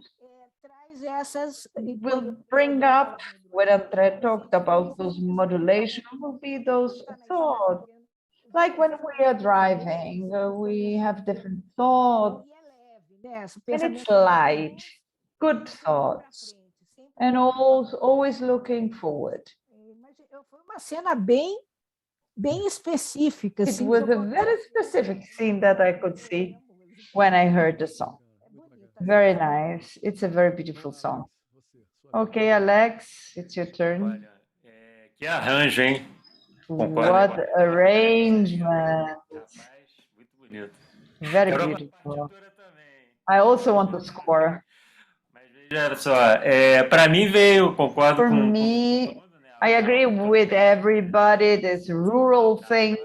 Will bring up what André talked about, those modulation will be those thoughts. Like when we are driving, we have different thoughts, and it's light, good thoughts, and always looking forward. Foi uma cena bem específica. It was a very specific scene that I could see when I heard the song. Very nice. It's a very beautiful song. Okay, Alex, it's your turn. Olha, que arranjo, hein? What arrangement. Rapaz, muito bonito. Very Quero a beautiful. partitura também. I also want to score. Mas veja só, para mim veio, concordo For com me, todo mundo, né? I agree with everybody, this rural thing,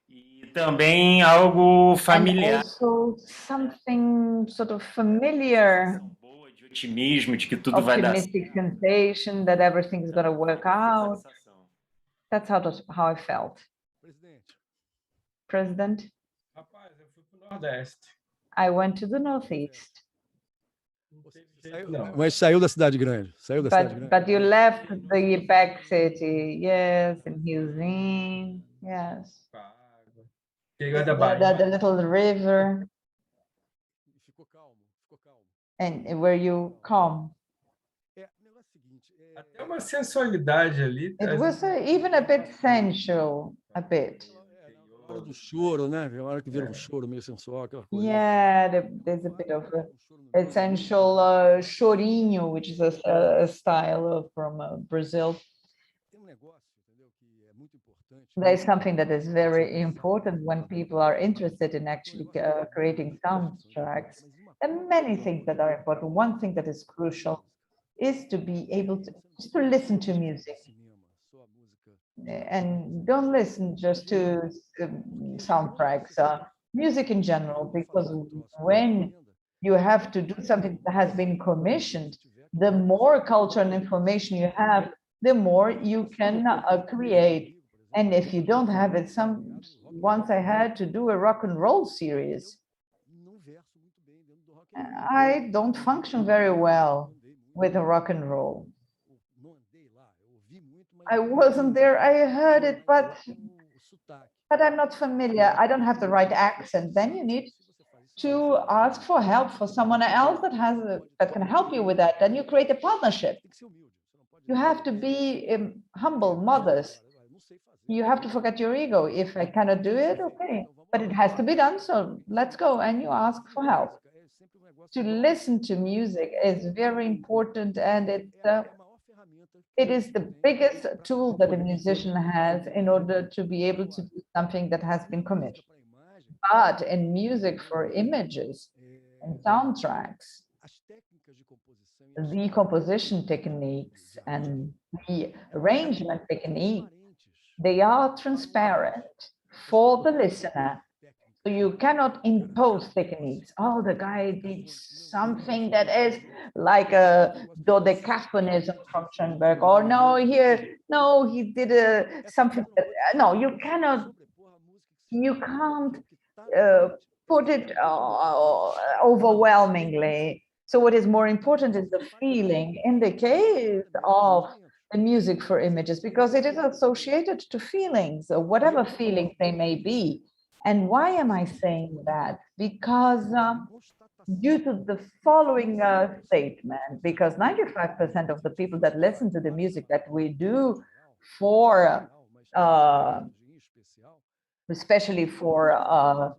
E também algo and familiar. also something sort of familiar, Boa, de otimismo, de que tudo vai dar certo. optimistic sensation that everything's going to work out. That's how I felt. President, Rapaz, eu fui para o Nordeste. I went to the Northeast. Não. Mas saiu da cidade grande. Saiu da cidade grande. But you left the back city, yes, in Houston, yes. The little river. Ficou calmo, ficou calmo. And were you calm? Até uma sensualidade ali. It was even a bit sensual, a bit. A hora do choro, né? A hora que vira choro meio sensual, aquela coisa. Yeah, there's a bit of a sensual chorinho, which is a style from Brazil. There's something that is very important when people are interested in actually creating soundtracks. And many things that are important. One thing that is crucial is to be able to listen to music. And don't listen just to soundtracks, music in general, because when you have to do something that has been commissioned, the more culture and information you have, the more you can create. And if you don't have it, once I had to do a rock and roll series, I don't function very well with a rock and roll. I wasn't there, I heard it, but I'm not familiar. I don't have the right accent. Then you need to ask for help for someone else that can help you with that. Then you create a partnership. You have to be humble, modest. You have to forget your ego. If I cannot do it, okay, but it has to be done. So let's go, and you ask for help. to listen to music is very important, and it is the biggest tool that a musician has in order to be able to do something that has been committed. But in music for images and soundtracks, the composition techniques and the arrangement technique, they are transparent for the listener. So you cannot impose techniques. Oh, the guy did something that is like a dodecaphonism from Schoenberg, or no, he did something that, no, you can't put it overwhelmingly. So what is more important is the feeling in the case of the music for images, because it is associated to feelings, whatever feelings they may be. And why am I saying that? Because due to the following statement, because 95% of the people that listen to the music that we do for, especially for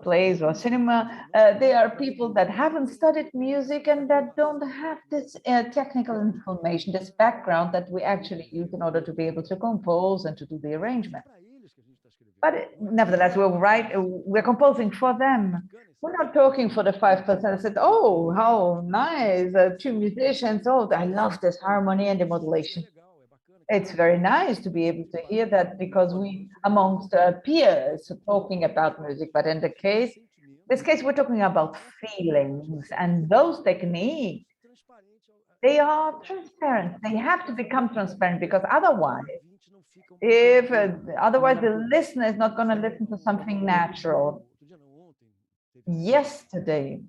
plays or cinema, they are people that haven't studied music and that don't have this technical information, this background that we actually use in order to be able to compose and to do the arrangement. But nevertheless, we're composing for them. We're not talking for the 5% that said, oh, how nice, two musicians, oh, I love this harmony and the modulation. It's very nice to be able to hear that, because we, amongst peers, talking about music, but in this case, we're talking about feelings, and those techniques, they are transparent. They have to become transparent, because otherwise, otherwise the listener is not going to listen to something natural. Yesterday,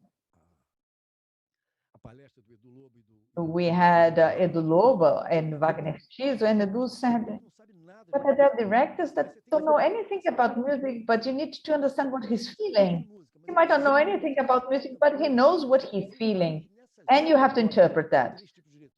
we had Edu Lobo and Wagner Tiso, and Edu said, but there are directors that don't know anything about music, but you need to understand what he's feeling. He might not know anything about music, but he knows what he's feeling. And you have to interpret that.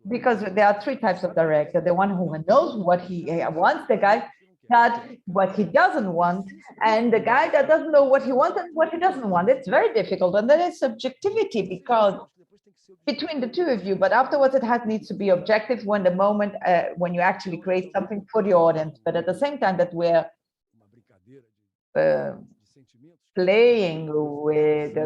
Because there are three types of director. The one who knows what he wants, the guy that what he doesn't want, and the guy that doesn't know what he wants and what he doesn't want. It's very difficult. And there is subjectivity because between the two of you, but afterwards it needs to be objective when the moment when you actually create something for the audience. But at the same time that we're playing with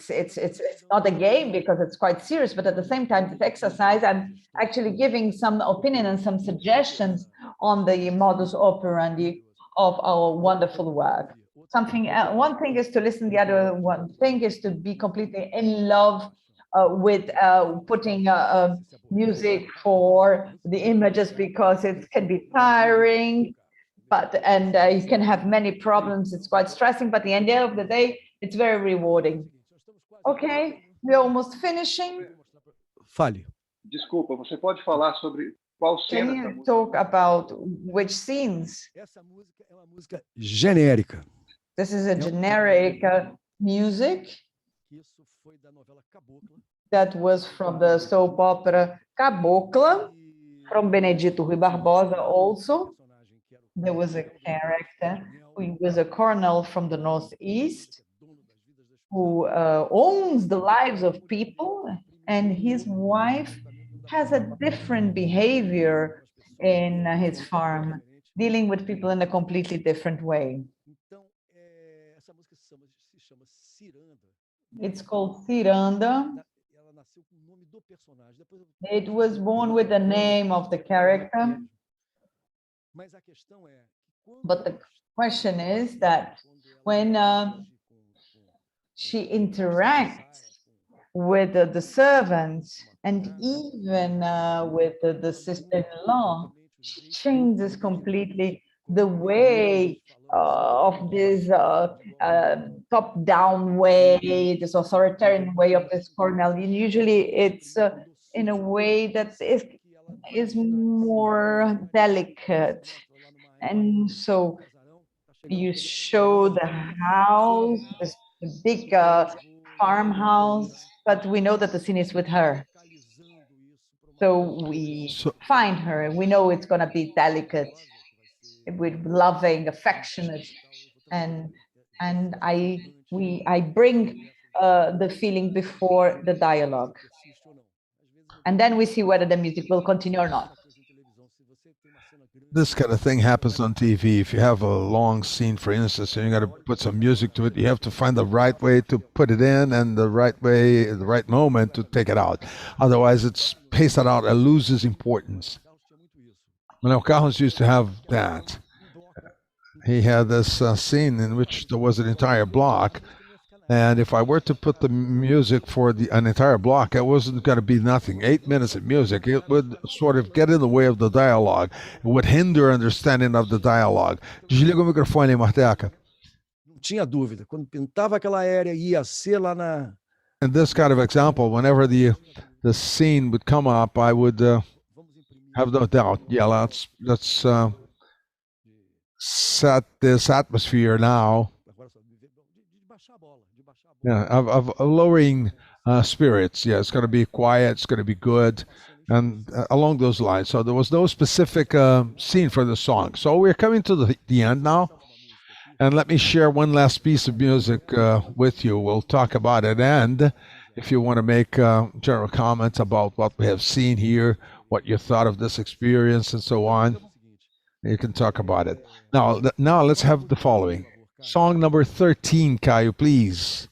it's not a game because it's quite serious, but at the same time it's exercise. I'm actually giving some opinion and some suggestions on the modus operandi of our wonderful work. One thing is to listen, the other one thing is to be completely in love with putting music for the images, because it can be tiring, and you can have many problems. It's quite stressing, but at the end of the day, it's very rewarding. Okay, we're almost finishing. Fale. Desculpa, você pode falar sobre qual cena? Can you talk about which scenes? Essa música é uma música genérica. This is a generic music that was from the soap opera Cabocla, from Benedito Rui Barbosa also. There was a character who was a colonel from the Northeast who owns the lives of people, and his wife has a different behavior in his farm, dealing with people in a completely different way. It's called Ciranda. It was born with the name of the character. But the question is that when she interacts with the servants and even with the sister-in-law, she changes completely the way of this top-down way, this authoritarian way of this colonel. Usually it's in a way that is more delicate. And so you show the house, this big farmhouse, but we know that the scene is with her. So we find her, and we know it's going to be delicate, with loving, affectionate, and I bring the feeling before the dialogue. And then we see whether the music will continue or not. This kind of thing happens on TV. If you have a long scene, for instance, and you got to put some music to it, you have to find the right way to put it in and the right way, the right moment to take it out. Otherwise, it's pasted out and loses importance. Manuel Carlos used to have that. He had this scene in which there was an entire block, and if I were to put the music for an entire block, it wasn't going to be nothing. 8 minutes of music, it would sort of get in the way of the dialogue. It would hinder understanding of the dialogue. Desliga o microfone, Marteca. Não tinha dúvida. Quando pintava aquela aérea, ia ser lá na... In this kind of example, whenever the scene would come up, I would have no doubt. Yeah, let's set this atmosphere now. Yeah, of lowering spirits. Yeah, it's going to be quiet. It's going to be good, and along those lines. So there was no specific scene for the song. So we're coming to the end now, and let me share one last piece of music with you. We'll talk about it, and if you want to make general comments about what we have seen here, what you thought of this experience, and so on, you can talk about it. Now let's have the following. Song number 13, Caio, please.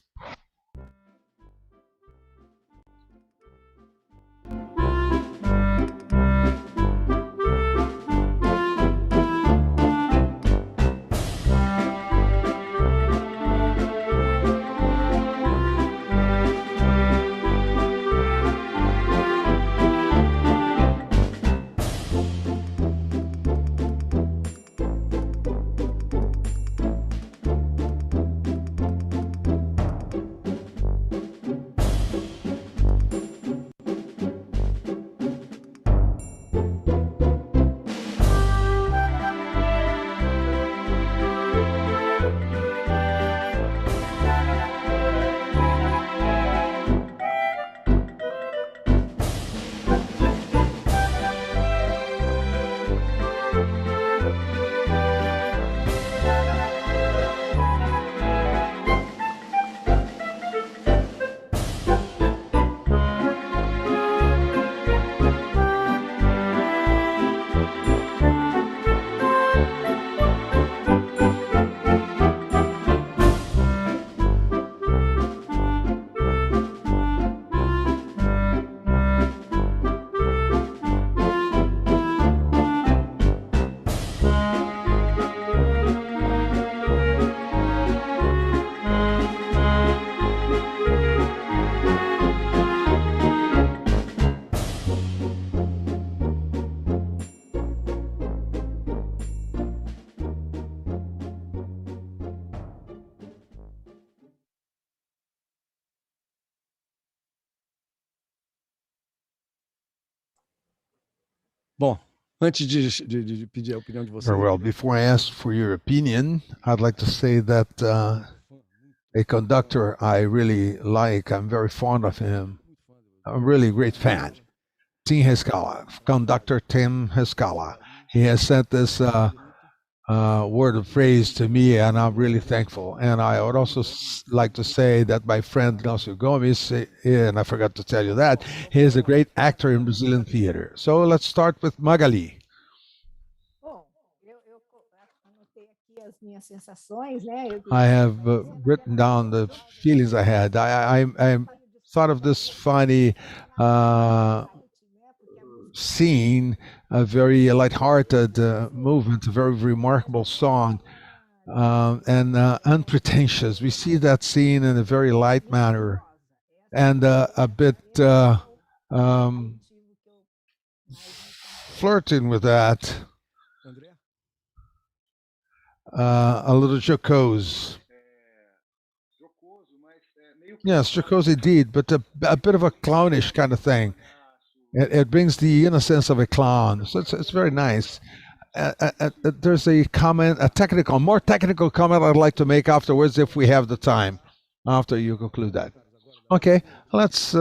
Bom, antes de pedir a opinião de vocês... Very well. Before I ask for your opinion, I'd like to say that a conductor I really like, I'm very fond of him. I'm really a great fan. Tim Rescala, conductor Tim Rescala. He has sent this word of praise to me, and I'm really thankful. And I would also like to say that my friend Nelson Gomes, and I forgot to tell you that, he is a great actor in Brazilian theater. So let's start with Magali. I have written down the feelings I had. I thought of this funny scene, a very lighthearted movement, a very remarkable song, and unpretentious. We see that scene in a very light manner, and a bit flirting with that, a little jocose. Yes, jocose indeed, but a bit of a clownish kind of thing. It brings the innocence of a clown, so it's very nice. There's a comment, more technical comment I'd like to make afterwards if we have the time, after you conclude that. Okay, let's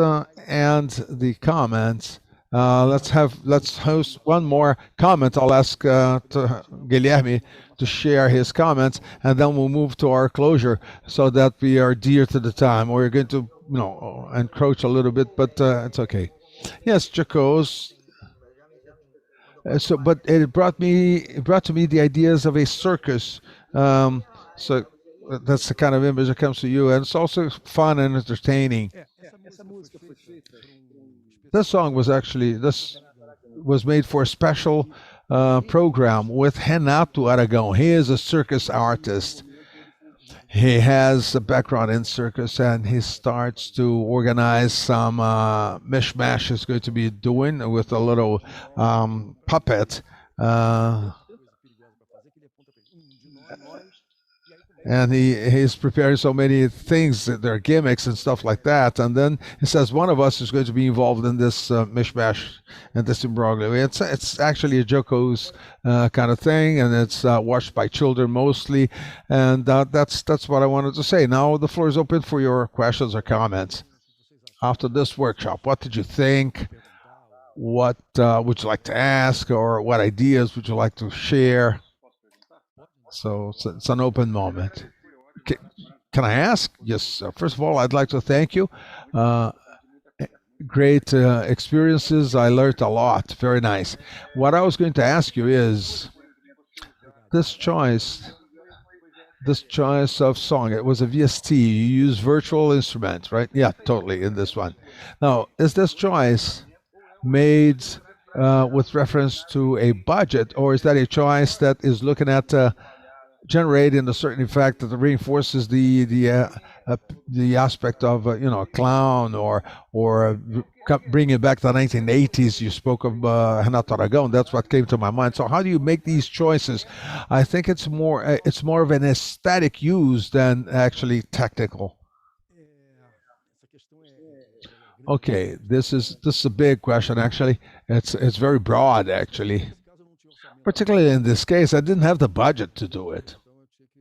end the comments Let's host one more comment. I'll ask to Guilherme to share his comments, and then we'll move to our closure so that we are dear to the time. We're going to, encroach a little bit, but it's okay. Yes, Jacos. But it brought to me the ideas of a circus. So that's the kind of image that comes to you, and it's also fun and entertaining. This was made for a special program with Renato Aragão. He is a circus artist. He has a background in circus, and he starts to organize some mishmash he's going to be doing with a little puppet. And he's preparing so many things, their gimmicks and stuff like that. And then he says one of us is going to be involved in this mishmash and this imbroglio. It's actually a Joko's kind of thing, and it's watched by children mostly. And that's what I wanted to say. Now the floor is open for your questions or comments. After this workshop, what did you think? What would you like to ask, or what ideas would you like to share? So it's an open moment. Can I ask? Yes. First of all, I'd like to thank you. Great experiences. I learned a lot. Very nice. What I was going to ask you is this choice of song. It was a VST. You use virtual instruments, right? Yeah, totally. In this one. Now, is this choice made with reference to a budget, or is that a choice that is looking at generating a certain effect that reinforces the aspect of a clown, or bringing it back to the 1980s? You spoke of Renato Aragão. That's what came to my mind. So how do you make these choices? I think it's more of an aesthetic use than actually technical. Okay, this is a big question. Actually, it's very broad. Actually, particularly in this case, I didn't have the budget to do it.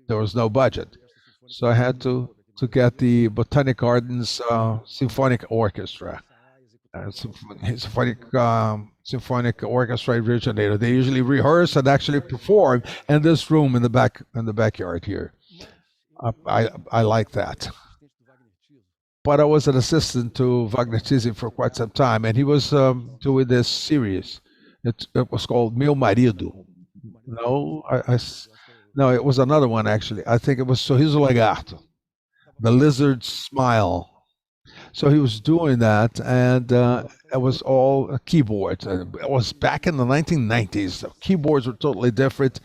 There was no budget, so I had to get the Botanic Gardens Symphonic Orchestra, Symphonic Orchestra in Rio de Janeiro. They usually rehearse and actually perform in this room in the backyard here. I like that. But I was an assistant to Wagner Tizi for quite some time, and he was doing this series. It was called Meu Marido. No, it was another one, actually. I think it was Sorriso Lagarto, the lizard smile. So he was doing that, and it was all a keyboard. It was back in the 1990s. So keyboards were totally different.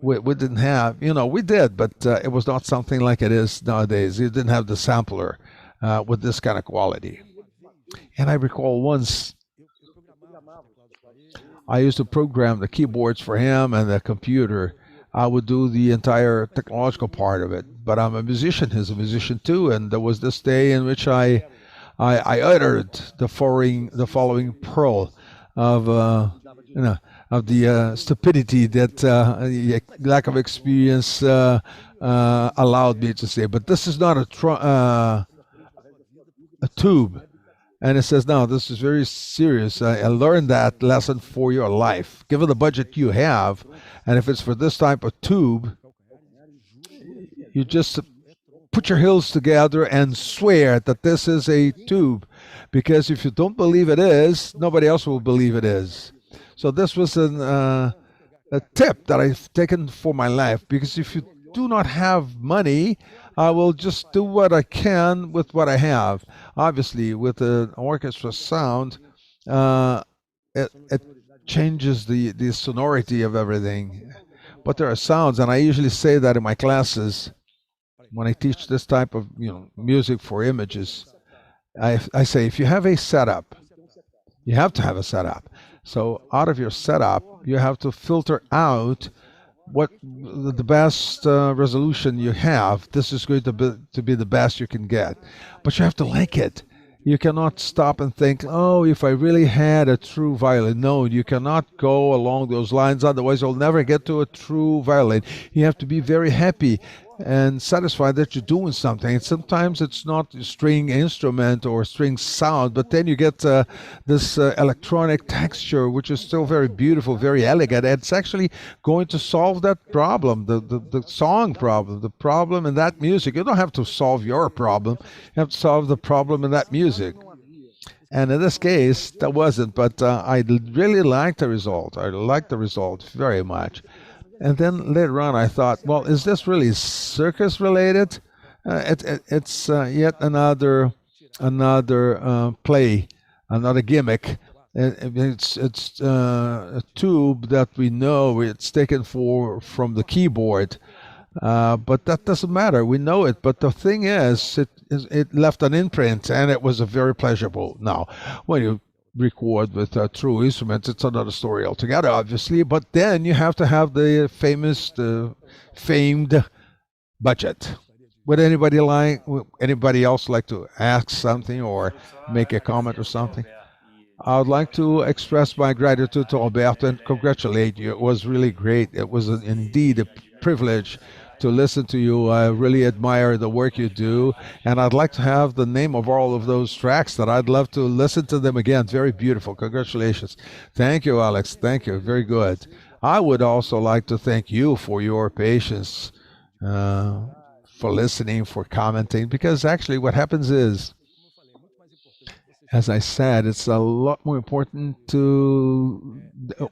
We didn't have, we did, but it was not something like it is nowadays. You didn't have the sampler with this kind of quality. And I recall once I used to program the keyboards for him and the computer. I would do the entire technological part of it. But I'm a musician. He's a musician too. And there was this day in which I uttered the following pearl of the stupidity that lack of experience allowed me to say. But this is not a tube. And it says, no, this is very serious. I learned that lesson for your life. Given the budget you have, and if it's for this type of tube, you just put your heels together and swear that this is a tube. Because if you don't believe it is, nobody else will believe it is. So this was a tip that I've taken for my life. Because if you do not have money, I will just do what I can with what I have. Obviously, with an orchestra sound, it changes the sonority of everything. But there are sounds, and I usually say that in my classes when I teach this type of music for images. I say, if you have a setup, you have to have a setup. So out of your setup, you have to filter out what the best resolution you have. This is going to be the best you can get, but you have to like it. You cannot stop and think, oh, if I really had a true violin. No, you cannot go along those lines, otherwise you'll never get to a true violin. You have to be very happy and satisfied that you're doing something. And sometimes it's not a string instrument or string sound, but then you get this electronic texture, which is still very beautiful, very elegant. And it's actually going to solve that problem, the song problem, the problem in that music. You don't have to solve your problem, you have to solve the problem in that music. And in this case, that wasn't, but really liked the result. I liked the result very much. And then later on, I thought, well, is this really circus related? It's yet another play, another gimmick. It's a tube that we know it's taken from the keyboard, but that doesn't matter. We know it. But the thing is, it left an imprint, and it was a very pleasurable. Now, when you record with true instruments, it's another story altogether, obviously. But then you have to have the famed budget. Would anybody else like to ask something or make a comment or something? I would like to express my gratitude to Alberto and congratulate you. It was really great. It was indeed a privilege to listen to you. I really admire the work you do, and I'd like to have the name of all of those tracks that I'd love to listen to them again. Very beautiful. Congratulations. Thank you, Alex. Thank you. Very good. I would also like to thank you for your patience, for listening, for commenting, because actually what happens is, as I said, it's a lot more important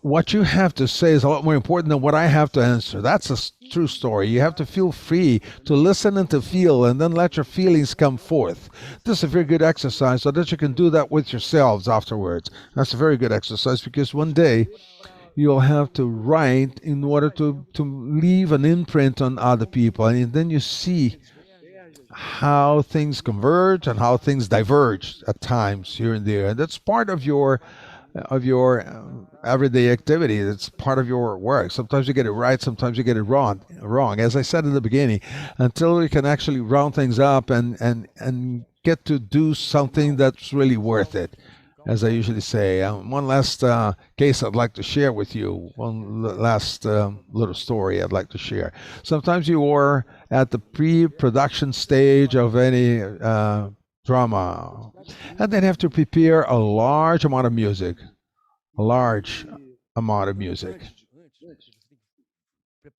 what you have to say is a lot more important than what I have to answer. That's a true story. You have to feel free to listen and to feel, and then let your feelings come forth. This is a very good exercise so that you can do that with yourselves afterwards. That's a very good exercise because one day you'll have to write in order to leave an imprint on other people, and then you see how things converge and how things diverge at times here and there. And that's part of your everyday activity. It's part of your work. Sometimes you get it right, sometimes you get it wrong. As I said in the beginning, until you can actually round things up and get to do something that's really worth it. As I usually say, one last case I'd like to share with you. One last little story I'd like to share. Sometimes you are at the pre-production stage of any drama, and then have to prepare a large amount of music.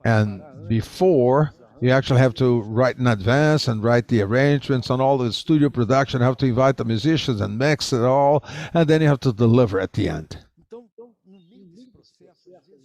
And before, you actually have to write in advance and write the arrangements and all the studio production, have to invite the musicians and mix it all, and then you have to deliver at the end.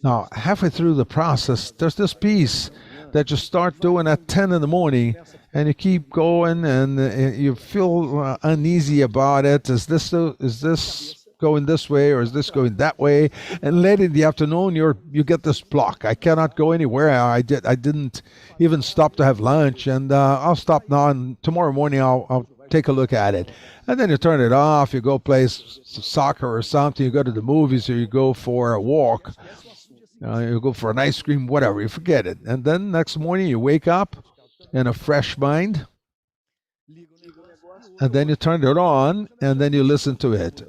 Now, halfway through the process, there's this piece that you start doing at 10 in the morning, and you keep going, and you feel uneasy about it. Is this going this way or is this going that way? And late in the afternoon, you get this block. I cannot go anywhere. I didn't even stop to have lunch, and I'll stop now, and tomorrow morning I'll take a look at it. And then you turn it off. You go play soccer or something. You go to the movies, or you go for a walk. You go for an ice cream, whatever. You forget it. And then next morning you wake up in a fresh mind, and then you turn it on, and then you listen to it.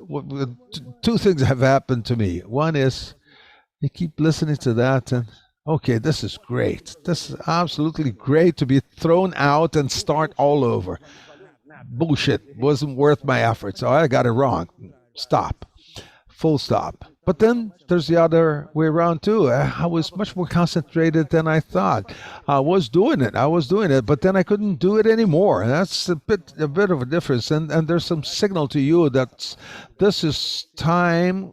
Two things have happened to me. One is you keep listening to that, and okay, this is great. This is absolutely great to be thrown out and start all over. Bullshit. Wasn't worth my effort, so I got it wrong. Stop. Full stop. But then there's the other way around too. I was much more concentrated than I thought. I was doing it, but then I couldn't do it anymore. And that's a bit of a difference. And there's some signal to you that this is time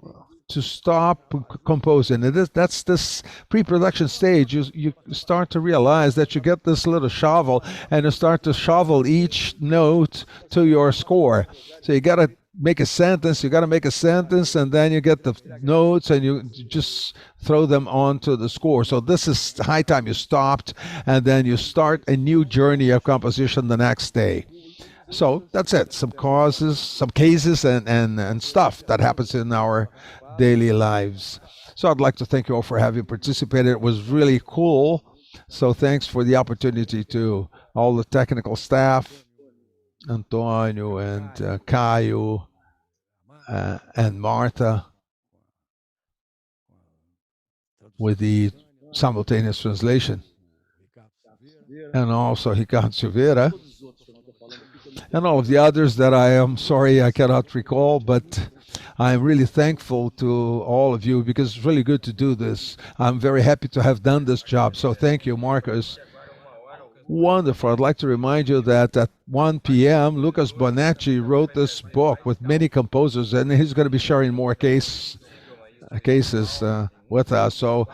to stop composing. And that's this pre-production stage. You start to realize that you get this little shovel, and you start to shovel each note to your score. So you got to make a sentence, and then you get the notes and you just throw them onto the score. So this is high time you stopped, and then you start a new journey of composition the next day. So that's it. Some cases and stuff that happens in our daily lives. So I'd like to thank you all for having participated. It was really cool. So thanks for the opportunity to all the technical staff, Antonio and Caio and Martha, with the simultaneous translation. and also Ricardo Silveira, and all of the others that I am sorry I cannot recall, but I'm really thankful to all of you because it's really good to do this. I'm very happy to have done this job. So thank you, Marcus. Wonderful. I'd like to remind you that at 1 p.m., Lucas Bonacci wrote this book with many composers, and he's going to be sharing more cases with us. So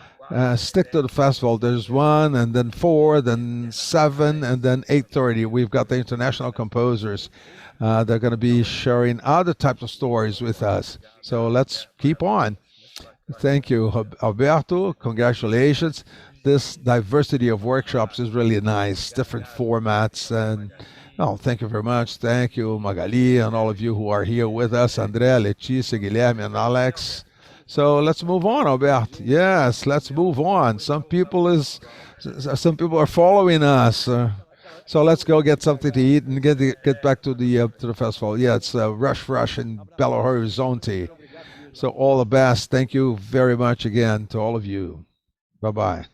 stick to the festival. There's 1, and then 4, then 7, and then 8:30. We've got the international composers. They're going to be sharing other types of stories with us. So let's keep on. Thank you, Alberto. Congratulations. This diversity of workshops is really nice, different formats. And thank you very much. Thank you, Magali, and all of you who are here with us, Andrea, Leticia, Guilherme, and Alex. So let's move on, Alberto. Yes, let's move on. Some people are following us. So let's go get something to eat and get back to the festival. Yeah, it's Rush in Belo Horizonte. So all the best. Thank you very much again to all of you. Bye-bye.